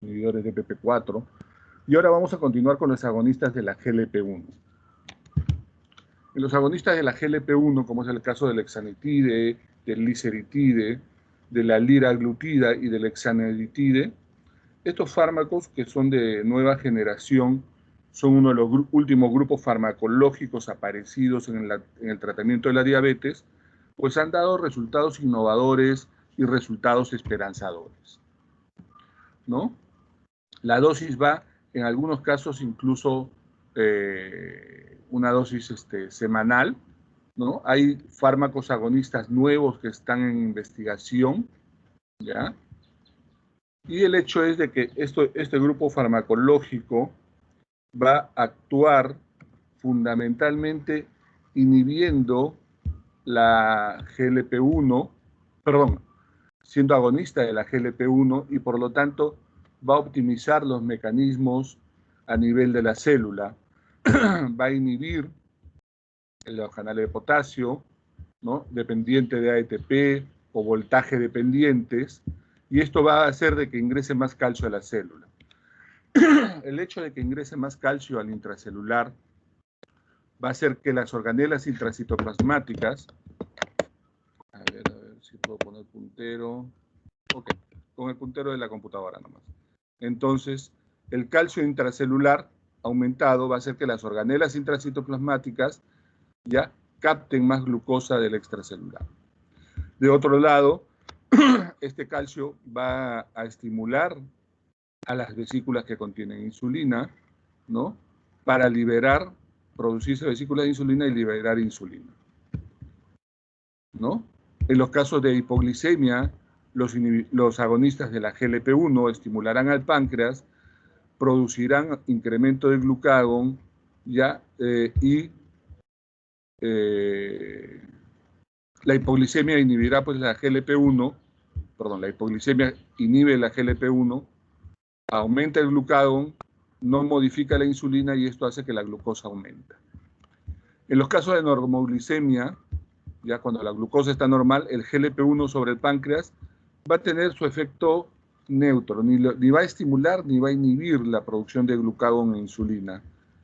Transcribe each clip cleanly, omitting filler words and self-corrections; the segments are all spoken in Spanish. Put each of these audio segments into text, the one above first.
inhibidores de PP4. Y ahora vamos a continuar con los agonistas de la GLP-1. En los agonistas de la GLP-1, como es el caso del hexanetide, del liseritide, de la liraglutida y del hexaneditide, estos fármacos que son de nueva generación son uno de los últimos grupos farmacológicos aparecidos en el tratamiento de la diabetes, pues han dado resultados innovadores y resultados esperanzadores, ¿no? La dosis va, en algunos casos, incluso una dosis semanal, ¿no? Hay fármacos agonistas nuevos que están en investigación, ¿ya? Y el hecho es de que este grupo farmacológico va a actuar fundamentalmente inhibiendo la GLP-1, perdón, siendo agonista de la GLP-1 y por lo tanto va a optimizar los mecanismos a nivel de la célula, va a inhibir los canales de potasio, ¿no? Dependiente de ATP o voltaje dependientes, y esto va a hacer de que ingrese más calcio a la célula. El hecho de que ingrese más calcio al intracelular va a hacer que las organelas intracitoplasmáticas, a ver si puedo poner puntero, ok, con el puntero de la computadora nomás. Entonces, el calcio intracelular aumentado va a hacer que las organelas intracitoplasmáticas ya capten más glucosa del extracelular. De otro lado, este calcio va a estimular a las vesículas que contienen insulina, ¿no? Para producirse vesículas de insulina y liberar insulina, ¿no? En los casos de hipoglicemia, los agonistas de la GLP-1 estimularán al páncreas, producirán incremento de glucagón, ¿ya? La hipoglicemia inhibirá pues la GLP-1, perdón, la hipoglicemia inhibe la GLP-1, aumenta el glucagón, no modifica la insulina y esto hace que la glucosa aumente. En los casos de normoglicemia, ya cuando la glucosa está normal, el GLP-1 sobre el páncreas va a tener su efecto neutro, ni va a estimular ni va a inhibir la producción de glucagón e insulina.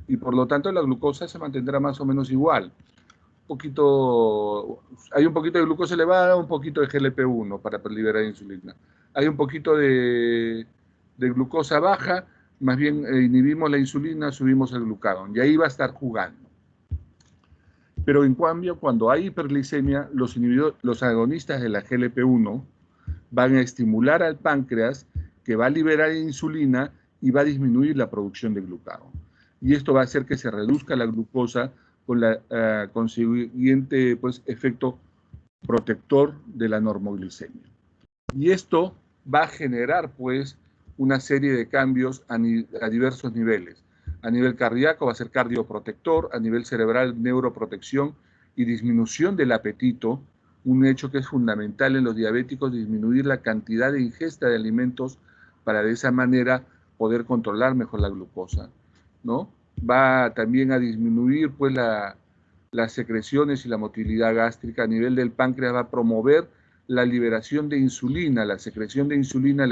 Y por lo tanto la glucosa se mantendrá más o menos igual. Hay un poquito de glucosa elevada, un poquito de GLP-1 para liberar insulina. Hay un poquito de glucosa baja, más bien inhibimos la insulina, subimos el glucagón, y ahí va a estar jugando. Pero en cambio, cuando hay hiperglicemia, los agonistas de la GLP-1 van a estimular al páncreas, que va a liberar insulina y va a disminuir la producción de glucagón. Y esto va a hacer que se reduzca la glucosa con la consiguiente pues, efecto protector de la normoglicemia. Y esto va a generar pues una serie de cambios a diversos niveles. A nivel cardíaco va a ser cardioprotector, a nivel cerebral neuroprotección y disminución del apetito, un hecho que es fundamental en los diabéticos, disminuir la cantidad de ingesta de alimentos para de esa manera poder controlar mejor la glucosa, ¿no? Va también a disminuir pues las secreciones y la motilidad gástrica. A nivel del páncreas va a promover la liberación de insulina, la secreción de insulina y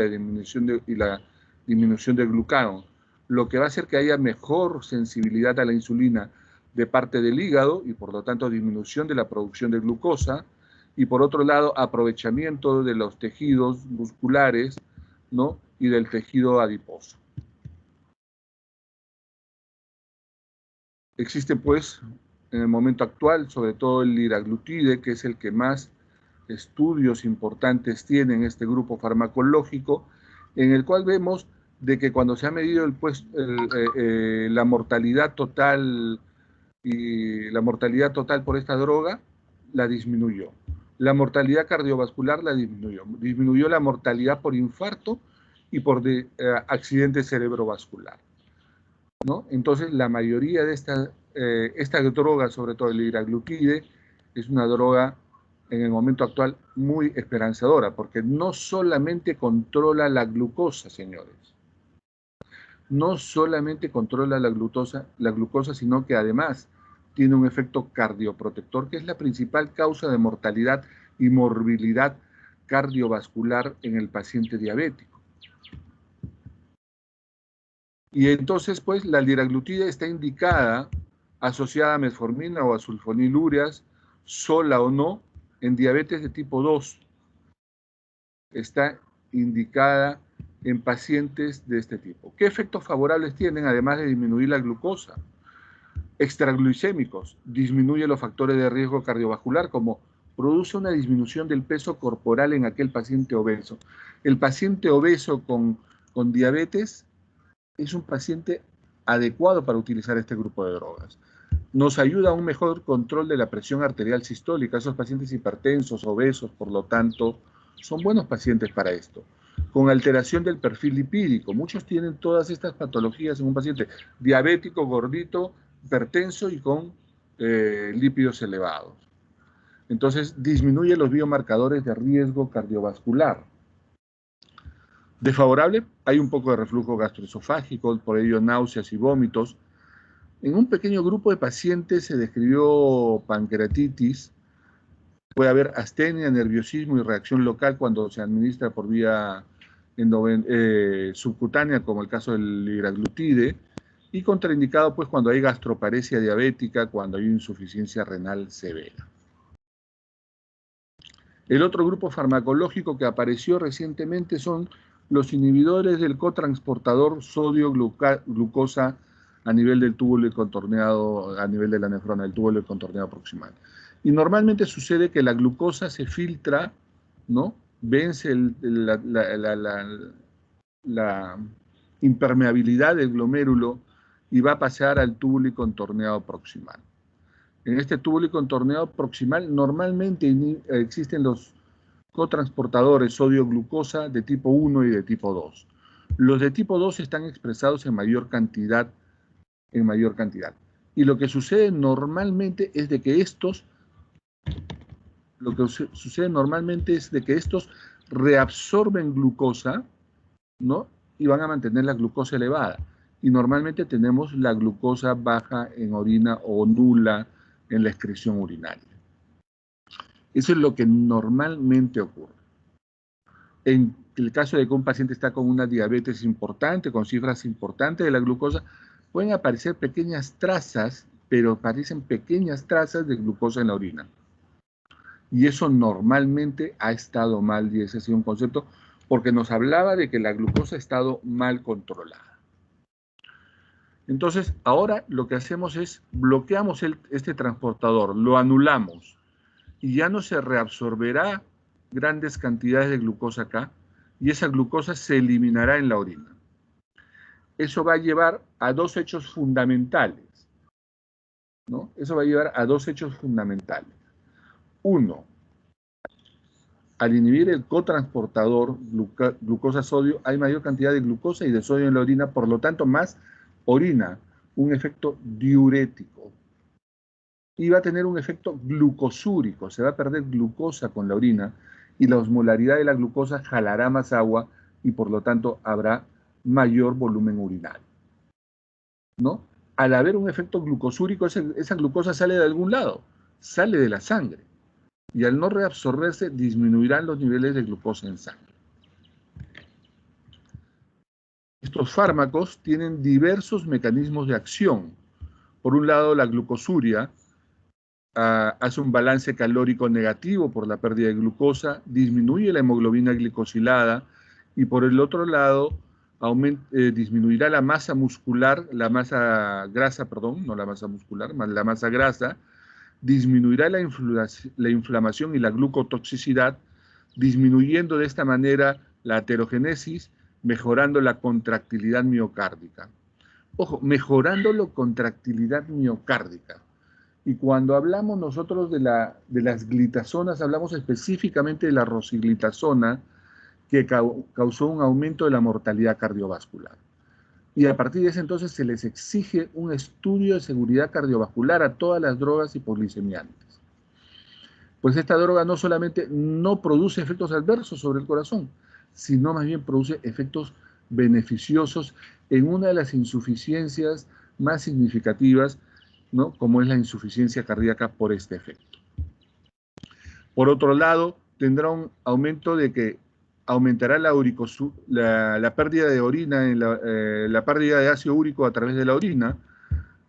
la disminución de glucagón, lo que va a hacer que haya mejor sensibilidad a la insulina de parte del hígado y por lo tanto disminución de la producción de glucosa, y por otro lado aprovechamiento de los tejidos musculares, ¿no? Y del tejido adiposo. Existe pues en el momento actual sobre todo el liraglutide, que es el que más estudios importantes tiene en este grupo farmacológico, en el cual vemos de que cuando se ha medido la mortalidad total y la mortalidad total por esta droga, la disminuyó. La mortalidad cardiovascular la disminuyó. Disminuyó la mortalidad por infarto y por accidente cerebrovascular, ¿no? Entonces, la mayoría de esta droga, sobre todo el liraglutide, es una droga en el momento actual muy esperanzadora, porque no solamente controla la glucosa, señores. No solamente controla la glucosa, sino que además tiene un efecto cardioprotector, que es la principal causa de mortalidad y morbilidad cardiovascular en el paciente diabético. Y entonces, pues, la liraglutida está indicada, asociada a metformina o a sulfonilúreas, sola o no, en diabetes de tipo 2. Está indicada en pacientes de este tipo. ¿Qué efectos favorables tienen, además de disminuir la glucosa? Extraglucémicos, disminuye los factores de riesgo cardiovascular, como produce una disminución del peso corporal en aquel paciente obeso. El paciente obeso con diabetes es un paciente adecuado para utilizar este grupo de drogas. Nos ayuda a un mejor control de la presión arterial sistólica. Esos pacientes hipertensos, obesos, por lo tanto, son buenos pacientes para esto. Con alteración del perfil lipídico. Muchos tienen todas estas patologías en un paciente diabético, gordito, hipertenso y con lípidos elevados. Entonces, disminuye los biomarcadores de riesgo cardiovascular. Desfavorable, hay un poco de reflujo gastroesofágico, por ello náuseas y vómitos. En un pequeño grupo de pacientes se describió pancreatitis. Puede haber astenia, nerviosismo y reacción local cuando se administra por vía subcutánea, como el caso del liraglutide, y contraindicado pues cuando hay gastroparesia diabética, cuando hay insuficiencia renal severa. El otro grupo farmacológico que apareció recientemente son los inhibidores del cotransportador sodio-glucosa a nivel del túbulo contorneado, a nivel de la nefrona, del túbulo contorneado proximal. Y normalmente sucede que la glucosa se filtra, ¿no? Vence la impermeabilidad del glomérulo y va a pasar al túbulo contorneado proximal. En este túbulo contorneado proximal normalmente existen los cotransportadores sodio-glucosa de tipo 1 y de tipo 2. Los de tipo 2 están expresados en mayor cantidad. Y lo que sucede normalmente es de que estos reabsorben glucosa, ¿no? Y van a mantener la glucosa elevada. Y normalmente tenemos la glucosa baja en orina o nula en la excreción urinaria. Eso es lo que normalmente ocurre. En el caso de que un paciente está con una diabetes importante, con cifras importantes de la glucosa, pueden aparecer pequeñas trazas, pero aparecen pequeñas trazas de glucosa en la orina. Y eso normalmente ha estado mal, y ese ha sido un concepto, porque nos hablaba de que la glucosa ha estado mal controlada. Entonces, ahora lo que hacemos es bloqueamos este transportador, lo anulamos, y ya no se reabsorberá grandes cantidades de glucosa acá, y esa glucosa se eliminará en la orina. Eso va a llevar a dos hechos fundamentales, ¿no? Eso va a llevar a dos hechos fundamentales. Uno, al inhibir el cotransportador glucosa-sodio, hay mayor cantidad de glucosa y de sodio en la orina, por lo tanto, más orina, un efecto diurético. Y va a tener un efecto glucosúrico, se va a perder glucosa con la orina y la osmolaridad de la glucosa jalará más agua y por lo tanto habrá mayor volumen urinario, ¿no? Al haber un efecto glucosúrico, esa glucosa sale de algún lado, sale de la sangre y al no reabsorberse disminuirán los niveles de glucosa en sangre. Estos fármacos tienen diversos mecanismos de acción. Por un lado, la glucosuria hace un balance calórico negativo por la pérdida de glucosa, disminuye la hemoglobina glicosilada y por el otro lado disminuirá la masa muscular, la masa grasa, disminuirá la inflamación y la glucotoxicidad, disminuyendo de esta manera la aterogénesis, mejorando la contractilidad miocárdica. Ojo, mejorando la contractilidad miocárdica. Y cuando hablamos nosotros de las glitazonas, hablamos específicamente de la rosiglitazona, que causó un aumento de la mortalidad cardiovascular. Y a partir de ese entonces se les exige un estudio de seguridad cardiovascular a todas las drogas hipoglicemiantes. Pues esta droga no solamente no produce efectos adversos sobre el corazón, sino más bien produce efectos beneficiosos en una de las insuficiencias más significativas, ¿no? Como es la insuficiencia cardíaca por este efecto. Por otro lado, tendrá un aumento de que aumentará la pérdida de orina, la pérdida de ácido úrico a través de la orina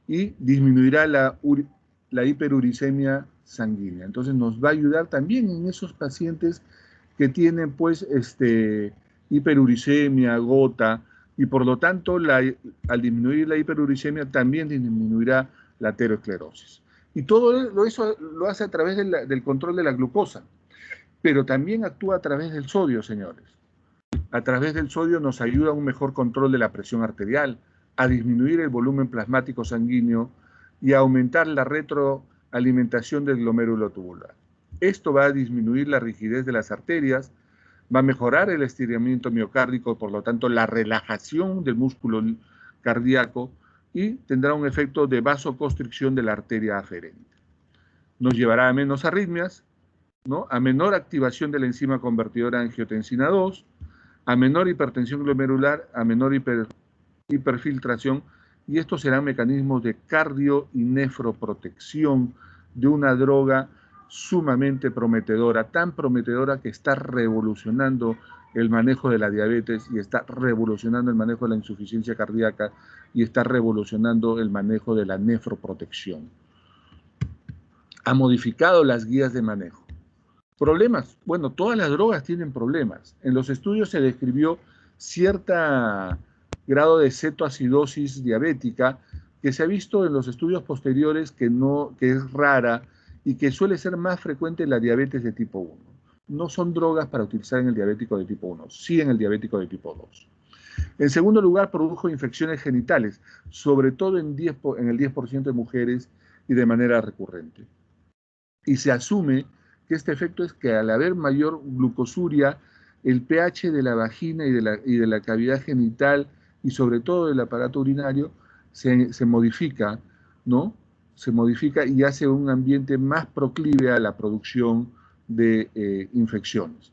y disminuirá la hiperuricemia sanguínea. Entonces nos va a ayudar también en esos pacientes que tienen pues hiperuricemia, gota, y por lo tanto al disminuir la hiperuricemia también disminuirá la aterosclerosis. Y todo eso lo hace a través del control de la glucosa, pero también actúa a través del sodio, señores. A través del sodio nos ayuda a un mejor control de la presión arterial, a disminuir el volumen plasmático sanguíneo y a aumentar la retroalimentación del glomérulo tubular. Esto va a disminuir la rigidez de las arterias, va a mejorar el estiramiento miocárdico, por lo tanto la relajación del músculo cardíaco y tendrá un efecto de vasoconstricción de la arteria aferente. Nos llevará a menos arritmias, ¿no? A menor activación de la enzima convertidora angiotensina 2, a menor hipertensión glomerular, a menor hiperfiltración, y estos serán mecanismos de cardio y nefroprotección de una droga sumamente prometedora, tan prometedora que está revolucionando el manejo de la diabetes y está revolucionando el manejo de la insuficiencia cardíaca y está revolucionando el manejo de la nefroprotección. Ha modificado las guías de manejo. Problemas. Bueno, todas las drogas tienen problemas. En los estudios se describió cierto grado de cetoacidosis diabética que se ha visto en los estudios posteriores que es rara y que suele ser más frecuente en la diabetes de tipo 1. No son drogas para utilizar en el diabético de tipo 1, sí en el diabético de tipo 2. En segundo lugar, produjo infecciones genitales, sobre todo en el 10% de mujeres y de manera recurrente. Y se asume que este efecto es que al haber mayor glucosuria, el pH de la vagina y de la cavidad genital y sobre todo del aparato urinario se modifica, ¿no? Se modifica y hace un ambiente más proclive a la producción de infecciones.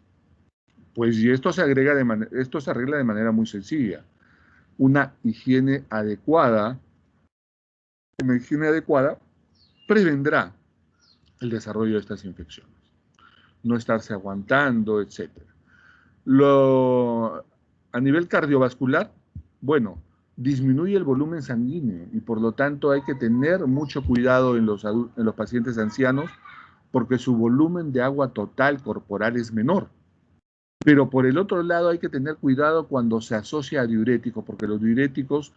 Pues y esto se arregla de manera muy sencilla. Una higiene adecuada prevendrá el desarrollo de estas infecciones. No estarse aguantando, etc. A nivel cardiovascular, bueno, disminuye el volumen sanguíneo y por lo tanto hay que tener mucho cuidado en los pacientes ancianos porque su volumen de agua total corporal es menor. Pero por el otro lado hay que tener cuidado cuando se asocia a diuréticos, porque los diuréticos,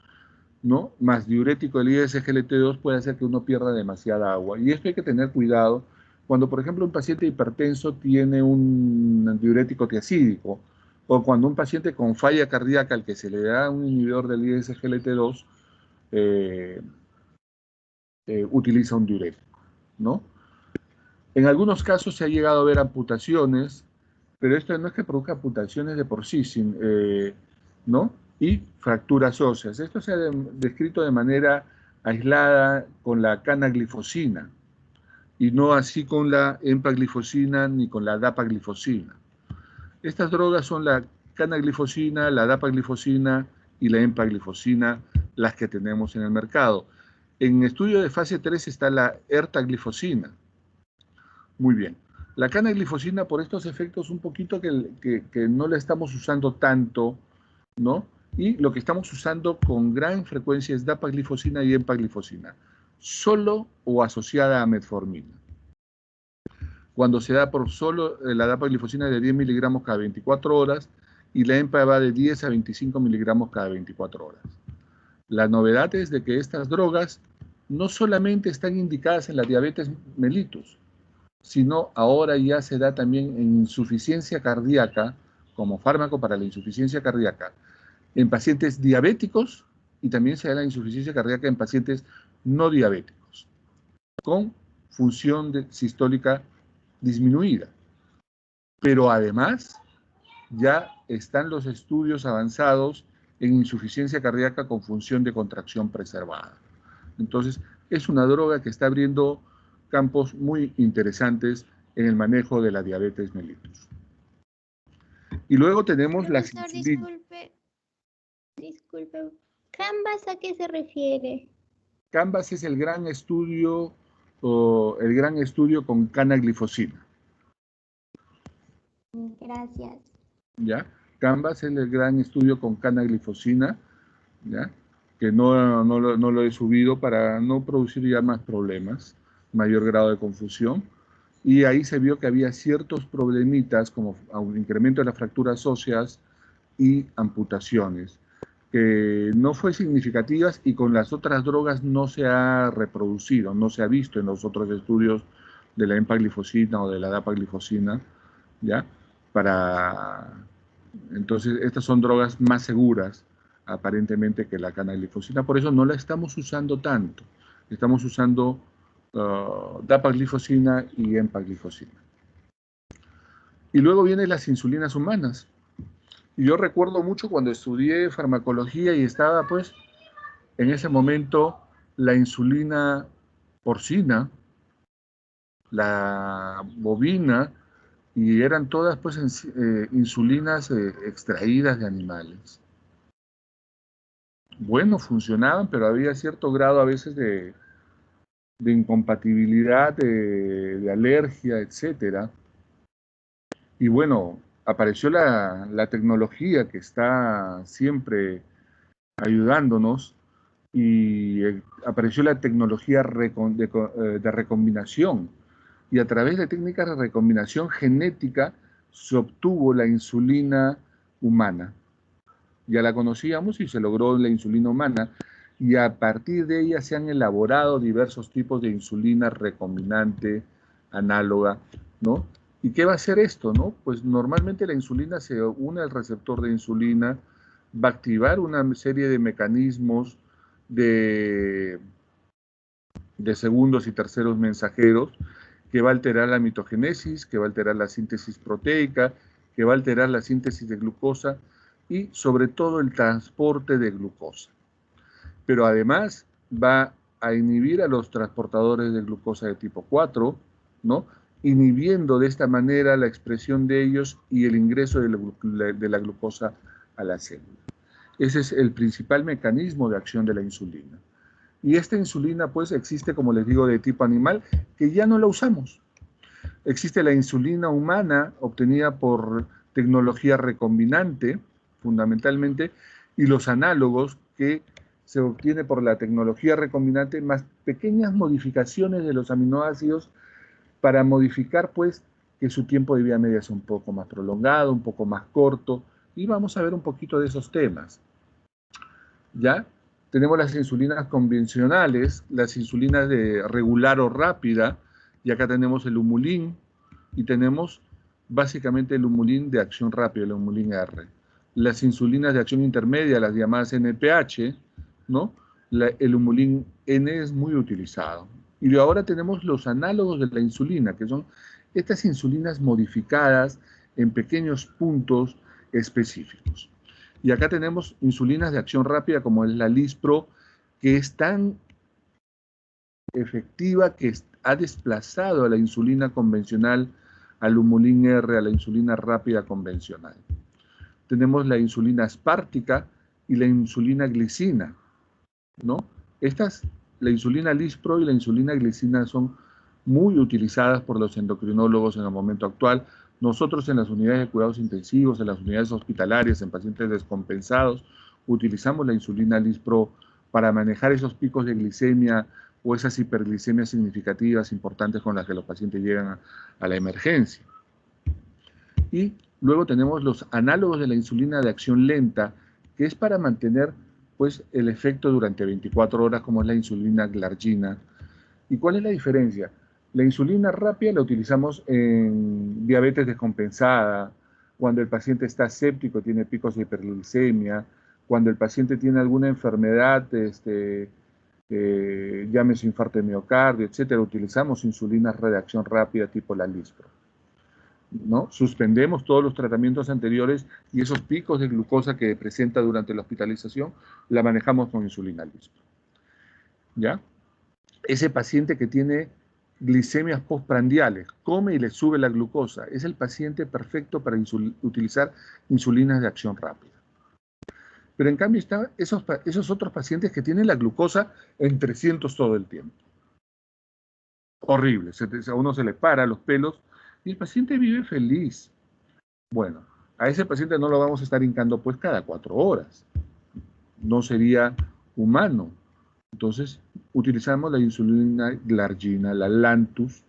¿no? Más diurético del ISGLT2 puede hacer que uno pierda demasiada agua. Y esto hay que tener cuidado cuando, por ejemplo, un paciente hipertenso tiene un diurético tiacídico, o cuando un paciente con falla cardíaca al que se le da un inhibidor del ISGLT2 utiliza un diurético, ¿no? En algunos casos se ha llegado a ver amputaciones, pero esto no es que produzca amputaciones de por sí, ¿no? Y fracturas óseas. Esto se ha descrito de manera aislada con la canaglifosina y no así con la empaglifosina ni con la dapaglifosina. Estas drogas son la canaglifosina, la dapaglifosina y la empaglifosina, las que tenemos en el mercado. En estudio de fase 3 está la ertaglifosina. Muy bien. La canaglifosina, por estos efectos un poquito que no la estamos usando tanto, ¿no? Y lo que estamos usando con gran frecuencia es dapaglifosina y empaglifosina, solo o asociada a metformina. Cuando se da por solo la dapaglifosina de 10 miligramos cada 24 horas y la EMPA va de 10 a 25 miligramos cada 24 horas. La novedad es de que estas drogas no solamente están indicadas en la diabetes mellitus, sino ahora ya se da también en insuficiencia cardíaca, como fármaco para la insuficiencia cardíaca, en pacientes diabéticos y también se da la insuficiencia cardíaca en pacientes no diabéticos, con función sistólica disminuida. Pero además ya están los estudios avanzados en insuficiencia cardíaca con función de contracción preservada. Entonces, es una droga que está abriendo campos muy interesantes en el manejo de la diabetes mellitus. Y luego tenemos Profesor, la... disculpe. ¿Canvas a qué se refiere? Canvas es el gran estudio con canaglifosina. Gracias. ¿ya? Canvas es el gran estudio con canaglifosina, ¿ya? Que no lo he subido para no producir ya más problemas, mayor grado de confusión. Y ahí se vio que había ciertos problemitas como un incremento de las fracturas óseas y amputaciones, que no fue significativas y con las otras drogas no se ha reproducido, no se ha visto en los otros estudios de la empaglifosina o de la dapaglifosina, ¿ya? Para... Entonces, estas son drogas más seguras, aparentemente, que la canaglifosina, por eso no la estamos usando tanto. Estamos usando dapaglifosina y empaglifosina. Y luego vienen las insulinas humanas. Y yo recuerdo mucho cuando estudié farmacología y estaba, pues, en ese momento, la insulina porcina, la bovina, y eran todas, pues, insulinas extraídas de animales. Bueno, funcionaban, pero había cierto grado a veces de incompatibilidad, de alergia, etcétera. Y bueno, apareció la tecnología que está siempre ayudándonos y apareció la tecnología de recombinación. Y a través de técnicas de recombinación genética se obtuvo la insulina humana. Ya la conocíamos y se logró la insulina humana. Y a partir de ella se han elaborado diversos tipos de insulina recombinante, análoga, ¿no? ¿Y qué va a hacer esto, no? Pues normalmente la insulina se une al receptor de insulina, va a activar una serie de mecanismos de, de segundos y terceros mensajeros que va a alterar la mitogénesis, que va a alterar la síntesis proteica, que va a alterar la síntesis de glucosa y sobre todo el transporte de glucosa. Pero además va a inhibir a los transportadores de glucosa de tipo 4, ¿no? Inhibiendo de esta manera la expresión de ellos y el ingreso de la glucosa a la célula. Ese es el principal mecanismo de acción de la insulina. Y esta insulina, pues, existe, como les digo, de tipo animal, que ya no la usamos. Existe la insulina humana, obtenida por tecnología recombinante, fundamentalmente, y los análogos que se obtiene por la tecnología recombinante, más pequeñas modificaciones de los aminoácidos para modificar, pues, que su tiempo de vida media sea un poco más prolongado, un poco más corto, y vamos a ver un poquito de esos temas. ¿Ya? Tenemos las insulinas convencionales, las insulinas de regular o rápida, y acá tenemos el humulín, y tenemos básicamente el humulín de acción rápida, el humulín R. Las insulinas de acción intermedia, las llamadas NPH, ¿no? El humulín N es muy utilizado. Y ahora tenemos los análogos de la insulina, que son estas insulinas modificadas en pequeños puntos específicos. Y acá tenemos insulinas de acción rápida como es la Lispro, que es tan efectiva que ha desplazado a la insulina convencional, al humulín R, a la insulina rápida convencional. Tenemos la insulina aspártica y la insulina glicina, ¿no? La insulina Lispro y la insulina glicina son muy utilizadas por los endocrinólogos en el momento actual. Nosotros en las unidades de cuidados intensivos, en las unidades hospitalarias, en pacientes descompensados, utilizamos la insulina Lispro para manejar esos picos de glicemia o esas hiperglicemias significativas importantes con las que los pacientes llegan a la emergencia. Y luego tenemos los análogos de la insulina de acción lenta, que es para mantener, pues, el efecto durante 24 horas, como es la insulina glargina. ¿Y cuál es la diferencia? La insulina rápida la utilizamos en diabetes descompensada, cuando el paciente está séptico, tiene picos de hiperglicemia, cuando el paciente tiene alguna enfermedad, llámese infarto de miocardio, etcétera, utilizamos insulinas de acción rápida tipo la Lispro, ¿no? Suspendemos todos los tratamientos anteriores y esos picos de glucosa que presenta durante la hospitalización la manejamos con insulina Lispro, ¿ya? Ese paciente que tiene glicemias postprandiales, come y le sube la glucosa, es el paciente perfecto para utilizar insulinas de acción rápida. Pero en cambio están esos otros pacientes que tienen la glucosa en 300 todo el tiempo. Horrible, a uno se le para los pelos y el paciente vive feliz. Bueno, A ese paciente no lo vamos a estar hincando pues cada 4 horas. No sería humano. Entonces, utilizamos la insulina glargina, la Lantus,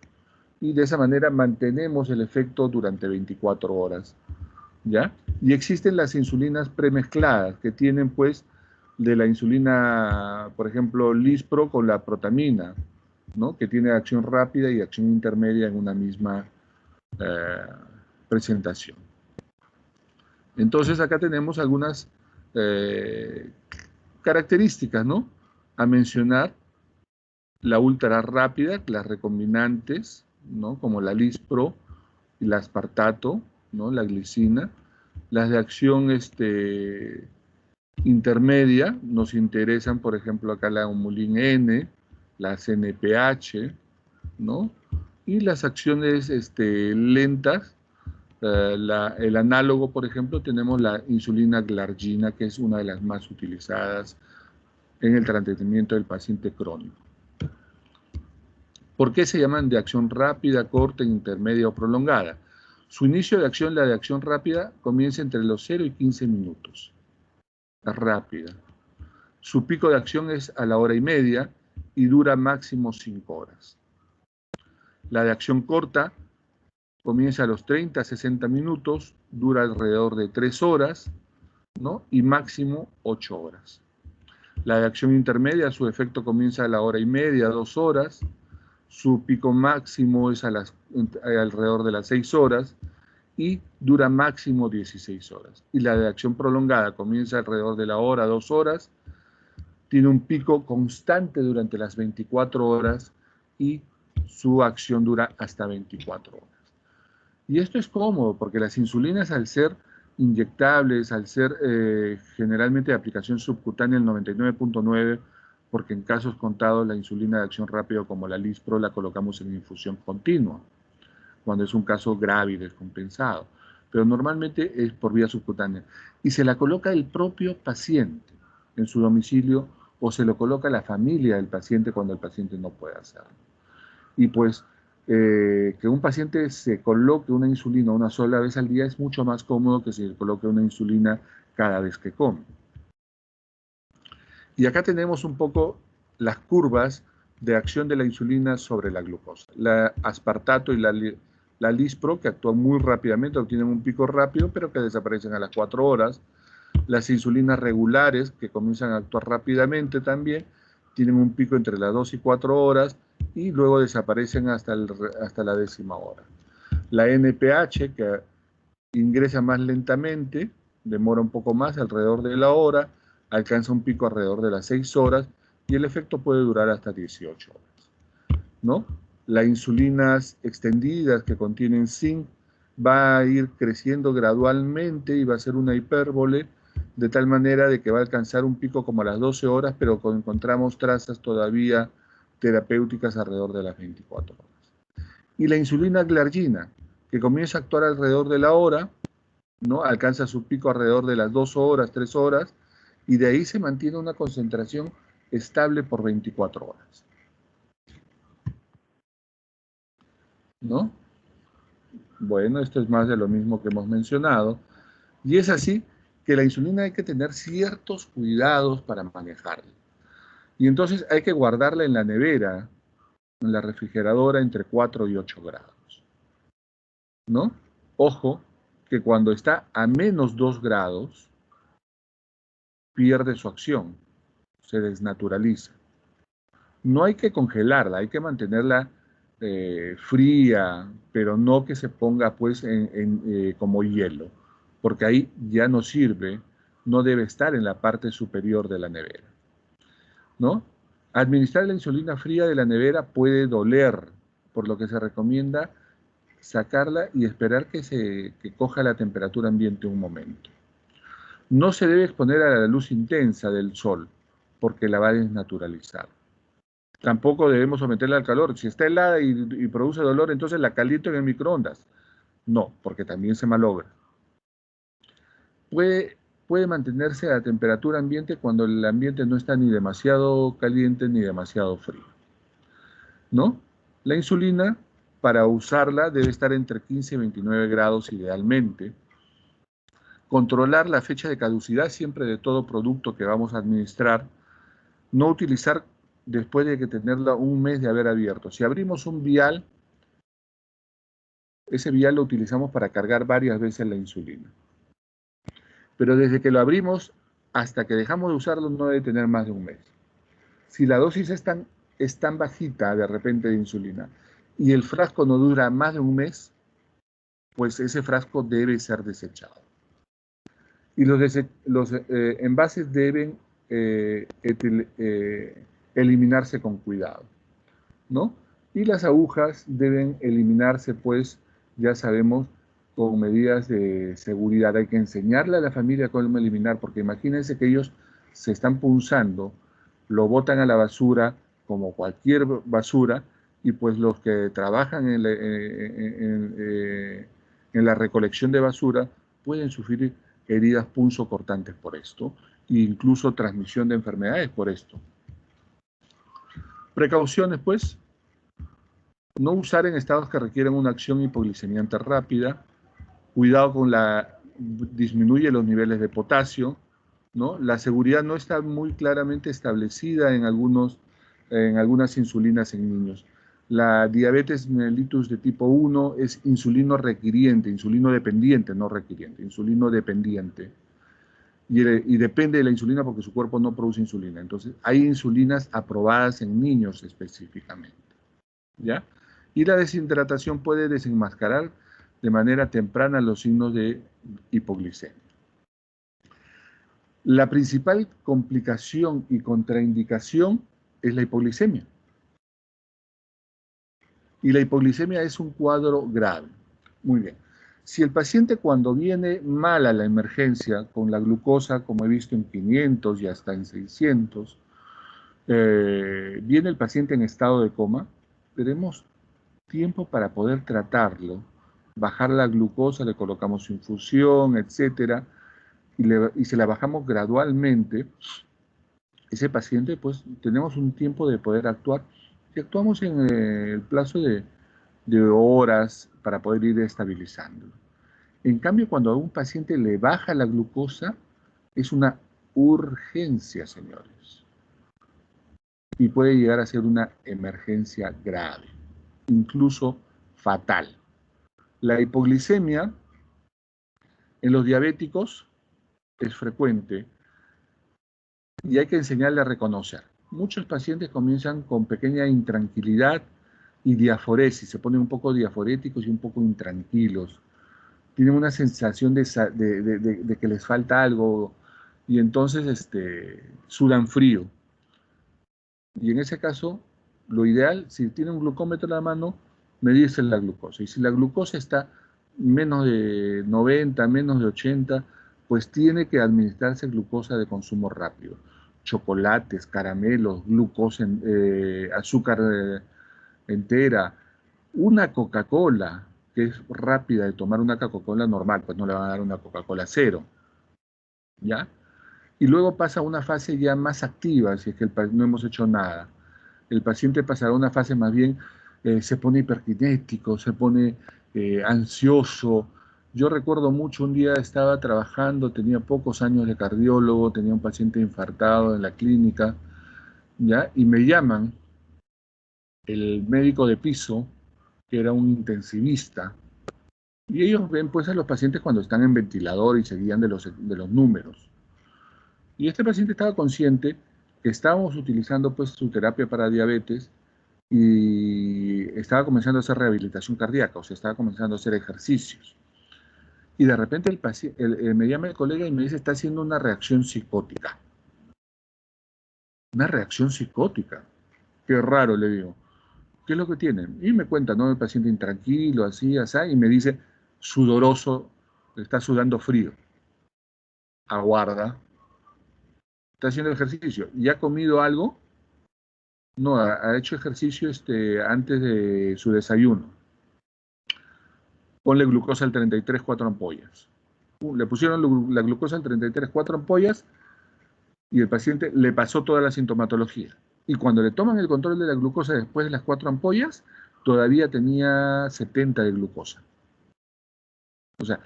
y de esa manera mantenemos el efecto durante 24 horas, ¿ya? Y existen las insulinas premezcladas, que tienen, pues, de la insulina, por ejemplo, Lispro con la protamina, ¿no? Que tiene acción rápida y acción intermedia en una misma presentación. Entonces, acá tenemos algunas características, ¿no? A mencionar: la ultra rápida, las recombinantes, ¿no? Como la Lispro y la aspartato, ¿no? La glicina. Las de acción intermedia nos interesan, por ejemplo, acá la Humulin N, la CNPH, ¿no? Y las acciones lentas, el análogo, por ejemplo, tenemos la insulina glargina, que es una de las más utilizadas en el tratamiento del paciente crónico. ¿Por qué se llaman de acción rápida, corta, intermedia o prolongada? Su inicio de acción, la de acción rápida, comienza entre los 0 y 15 minutos. Es rápida. Su pico de acción es a la 1h30 y dura máximo 5 horas. La de acción corta comienza a los 30 a 60 minutos, dura alrededor de 3 horas, ¿no? Y máximo 8 horas. La de acción intermedia, su efecto comienza a la 1h30, 2 horas. Su pico máximo es alrededor de las 6 horas y dura máximo 16 horas. Y la de acción prolongada comienza alrededor de la hora, 2 horas, tiene un pico constante durante las 24 horas y su acción dura hasta 24 horas. Y esto es cómodo porque las insulinas, al ser inyectables, al ser generalmente de aplicación subcutánea, el 99.9%, porque en casos contados la insulina de acción rápida como la Lispro la colocamos en infusión continua, cuando es un caso grave y descompensado. Pero normalmente es por vía subcutánea. Y se la coloca el propio paciente en su domicilio o se lo coloca la familia del paciente cuando el paciente no puede hacerlo. Y pues que un paciente se coloque una insulina una sola vez al día es mucho más cómodo que si se coloque una insulina cada vez que come. Y acá tenemos un poco las curvas de acción de la insulina sobre la glucosa. La aspartato y la Lispro, que actúan muy rápidamente, obtienen un pico rápido, pero que desaparecen a las 4 horas. Las insulinas regulares, que comienzan a actuar rápidamente también, tienen un pico entre las 2 y 4 horas y luego desaparecen hasta la 10ª hora. La NPH, que ingresa más lentamente, demora un poco más, alrededor de la hora, alcanza un pico alrededor de las 6 horas y el efecto puede durar hasta 18 horas, ¿no? Las insulinas extendidas que contienen zinc va a ir creciendo gradualmente y va a ser una hipérbole de tal manera de que va a alcanzar un pico como a las 12 horas, pero encontramos trazas todavía terapéuticas alrededor de las 24 horas. Y la insulina glargina, que comienza a actuar alrededor de la hora, ¿no? Alcanza su pico alrededor de las 2 horas, 3 horas, y de ahí se mantiene una concentración estable por 24 horas. ¿No? Bueno, esto es más de lo mismo que hemos mencionado. Y es así que la insulina hay que tener ciertos cuidados para manejarla. Y entonces hay que guardarla en la nevera, en la refrigeradora, entre 4 y 8 grados. ¿No? Ojo, que cuando está a menos 2 grados, pierde su acción, se desnaturaliza. No hay que congelarla, hay que mantenerla fría, pero no que se ponga pues como hielo, porque ahí ya no sirve, no debe estar en la parte superior de la nevera, ¿no? Administrar la insulina fría de la nevera puede doler, por lo que se recomienda sacarla y esperar que coja la temperatura ambiente un momento. No se debe exponer a la luz intensa del sol, porque la va a desnaturalizar. Tampoco debemos someterla al calor. Si está helada y produce dolor, entonces la caliento en el microondas. No, porque también se malogra. Puede mantenerse a temperatura ambiente cuando el ambiente no está ni demasiado caliente ni demasiado frío, ¿no? La insulina, para usarla, debe estar entre 15 y 29 grados idealmente. Controlar la fecha de caducidad siempre de todo producto que vamos a administrar. No utilizar después de que tenerla un mes de haber abierto. Si abrimos un vial, ese vial lo utilizamos para cargar varias veces la insulina. Pero desde que lo abrimos hasta que dejamos de usarlo no debe tener más de un mes. Si la dosis es tan bajita de repente de insulina y el frasco no dura más de un mes, pues ese frasco debe ser desechado. Y los envases deben eliminarse con cuidado, ¿no? Y las agujas deben eliminarse, pues, ya sabemos, con medidas de seguridad. Hay que enseñarle a la familia cómo eliminar, porque imagínense que ellos se están punzando, lo botan a la basura, como cualquier basura, y pues los que trabajan en la recolección de basura pueden sufrir heridas punzocortantes por esto, e incluso transmisión de enfermedades por esto. Precauciones, pues. No usar en estados que requieren una acción hipoglicemiante rápida. Cuidado con disminuye los niveles de potasio, ¿no? La seguridad no está muy claramente establecida en algunas insulinas en niños. La diabetes mellitus de tipo 1 es insulino requiriente, insulino dependiente, no requiriente, insulino dependiente. Y depende de la insulina porque su cuerpo no produce insulina. Entonces, hay insulinas aprobadas en niños específicamente, ¿ya? Y la deshidratación puede desenmascarar de manera temprana los signos de hipoglicemia. La principal complicación y contraindicación es la hipoglicemia. Y la hipoglicemia es un cuadro grave. Muy bien. Si el paciente cuando viene mal a la emergencia con la glucosa, como he visto en 500 y hasta en 600, viene el paciente en estado de coma, tenemos tiempo para poder tratarlo, bajar la glucosa, le colocamos su infusión, etcétera, y se la bajamos gradualmente. Ese paciente, pues, tenemos un tiempo de poder actuar y actuamos en el plazo de horas para poder ir estabilizándolo. En cambio, cuando a un paciente le baja la glucosa, es una urgencia, señores, y puede llegar a ser una emergencia grave, incluso fatal. La hipoglicemia en los diabéticos es frecuente y hay que enseñarle a reconocer. Muchos pacientes comienzan con pequeña intranquilidad y diaforesis, se ponen un poco diaforéticos y un poco intranquilos. Tienen una sensación de que les falta algo y entonces sudan frío. Y en ese caso, lo ideal, si tiene un glucómetro en la mano, medirse la glucosa. Y si la glucosa está menos de 90, menos de 80, pues tiene que administrarse glucosa de consumo rápido. Chocolates, caramelos, glucosa, azúcar entera, una Coca-Cola, que es rápida de tomar una Coca-Cola normal, pues no le van a dar una Coca-Cola cero, ¿ya? Y luego pasa a una fase ya más activa, si es que no hemos hecho nada. El paciente pasará a una fase más bien, se pone hiperkinético, se pone ansioso. Yo recuerdo mucho, un día estaba trabajando, tenía pocos años de cardiólogo, tenía un paciente infartado en la clínica, ¿ya? Y me llaman el médico de piso, que era un intensivista, y ellos ven pues a los pacientes cuando están en ventilador y se guían de los números. Y este paciente estaba consciente que estábamos utilizando pues su terapia para diabetes y estaba comenzando a hacer rehabilitación cardíaca, o sea, estaba comenzando a hacer ejercicios. Y de repente me llama el colega y me dice, está haciendo una reacción psicótica. Una reacción psicótica. Qué raro, le digo. ¿Qué es lo que tiene? Y me cuenta, ¿no? El paciente intranquilo, así, así, y me dice, sudoroso, está sudando frío. Aguarda. Está haciendo ejercicio. ¿Y ha comido algo? No, ha hecho ejercicio antes de su desayuno. Ponle glucosa al 33, 4 ampollas. Le pusieron la glucosa al 33, 4 ampollas y el paciente le pasó toda la sintomatología. Y cuando le toman el control de la glucosa después de las 4 ampollas, todavía tenía 70 de glucosa. O sea,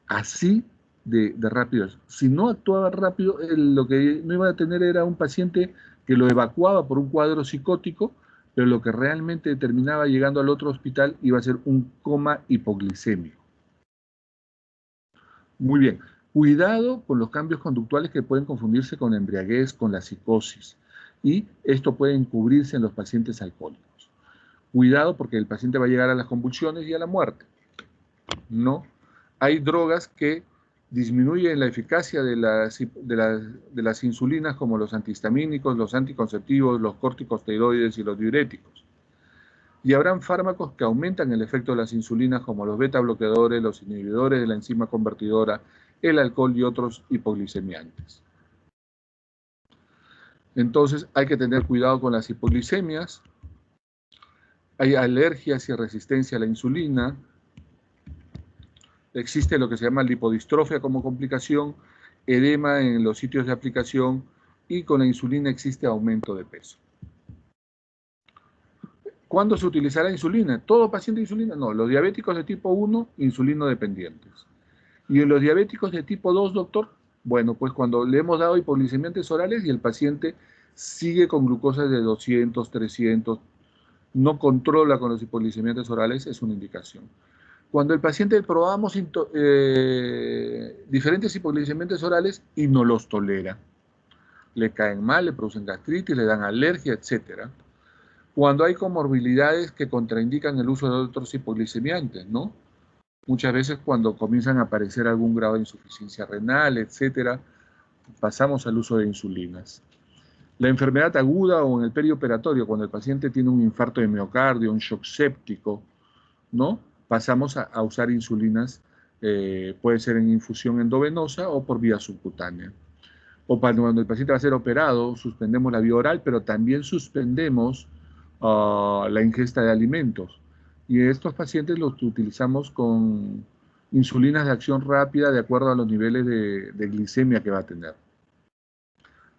así de rapidez. Si no actuaba rápido, lo que no iba a tener era un paciente que lo evacuaba por un cuadro psicótico, pero lo que realmente terminaba llegando al otro hospital iba a ser un coma hipoglicémico. Muy bien. Cuidado con los cambios conductuales que pueden confundirse con la embriaguez, con la psicosis. Y esto puede encubrirse en los pacientes alcohólicos. Cuidado porque el paciente va a llegar a las convulsiones y a la muerte. No. Hay drogas que disminuyen la eficacia de las insulinas, como los antihistamínicos, los anticonceptivos, los corticosteroides y los diuréticos. Y habrán fármacos que aumentan el efecto de las insulinas, como los beta bloqueadores, los inhibidores de la enzima convertidora, el alcohol y otros hipoglicemiantes. Entonces hay que tener cuidado con las hipoglicemias. Hay alergias y resistencia a la insulina. Existe lo que se llama lipodistrofia como complicación, edema en los sitios de aplicación y con la insulina existe aumento de peso. ¿Cuándo se utilizará insulina? ¿Todo paciente de insulina? No, los diabéticos de tipo 1, insulino dependientes. ¿Y en los diabéticos de tipo 2, doctor? Bueno, pues cuando le hemos dado hipoglicemiantes orales y el paciente sigue con glucosas de 200, 300, no controla con los hipoglicemiantes orales, es una indicación. Cuando el paciente probamos diferentes hipoglicemiantes orales y no los tolera, le caen mal, le producen gastritis, le dan alergia, etc. Cuando hay comorbilidades que contraindican el uso de otros hipoglicemiantes, ¿no? Muchas veces cuando comienzan a aparecer algún grado de insuficiencia renal, etc., pasamos al uso de insulinas. La enfermedad aguda o en el perioperatorio, cuando el paciente tiene un infarto de miocardio, un shock séptico, ¿no? Pasamos a usar insulinas, puede ser en infusión endovenosa o por vía subcutánea. O cuando el paciente va a ser operado, suspendemos la vía oral, pero también suspendemos la ingesta de alimentos. Y estos pacientes los utilizamos con insulinas de acción rápida de acuerdo a los niveles de glicemia que va a tener.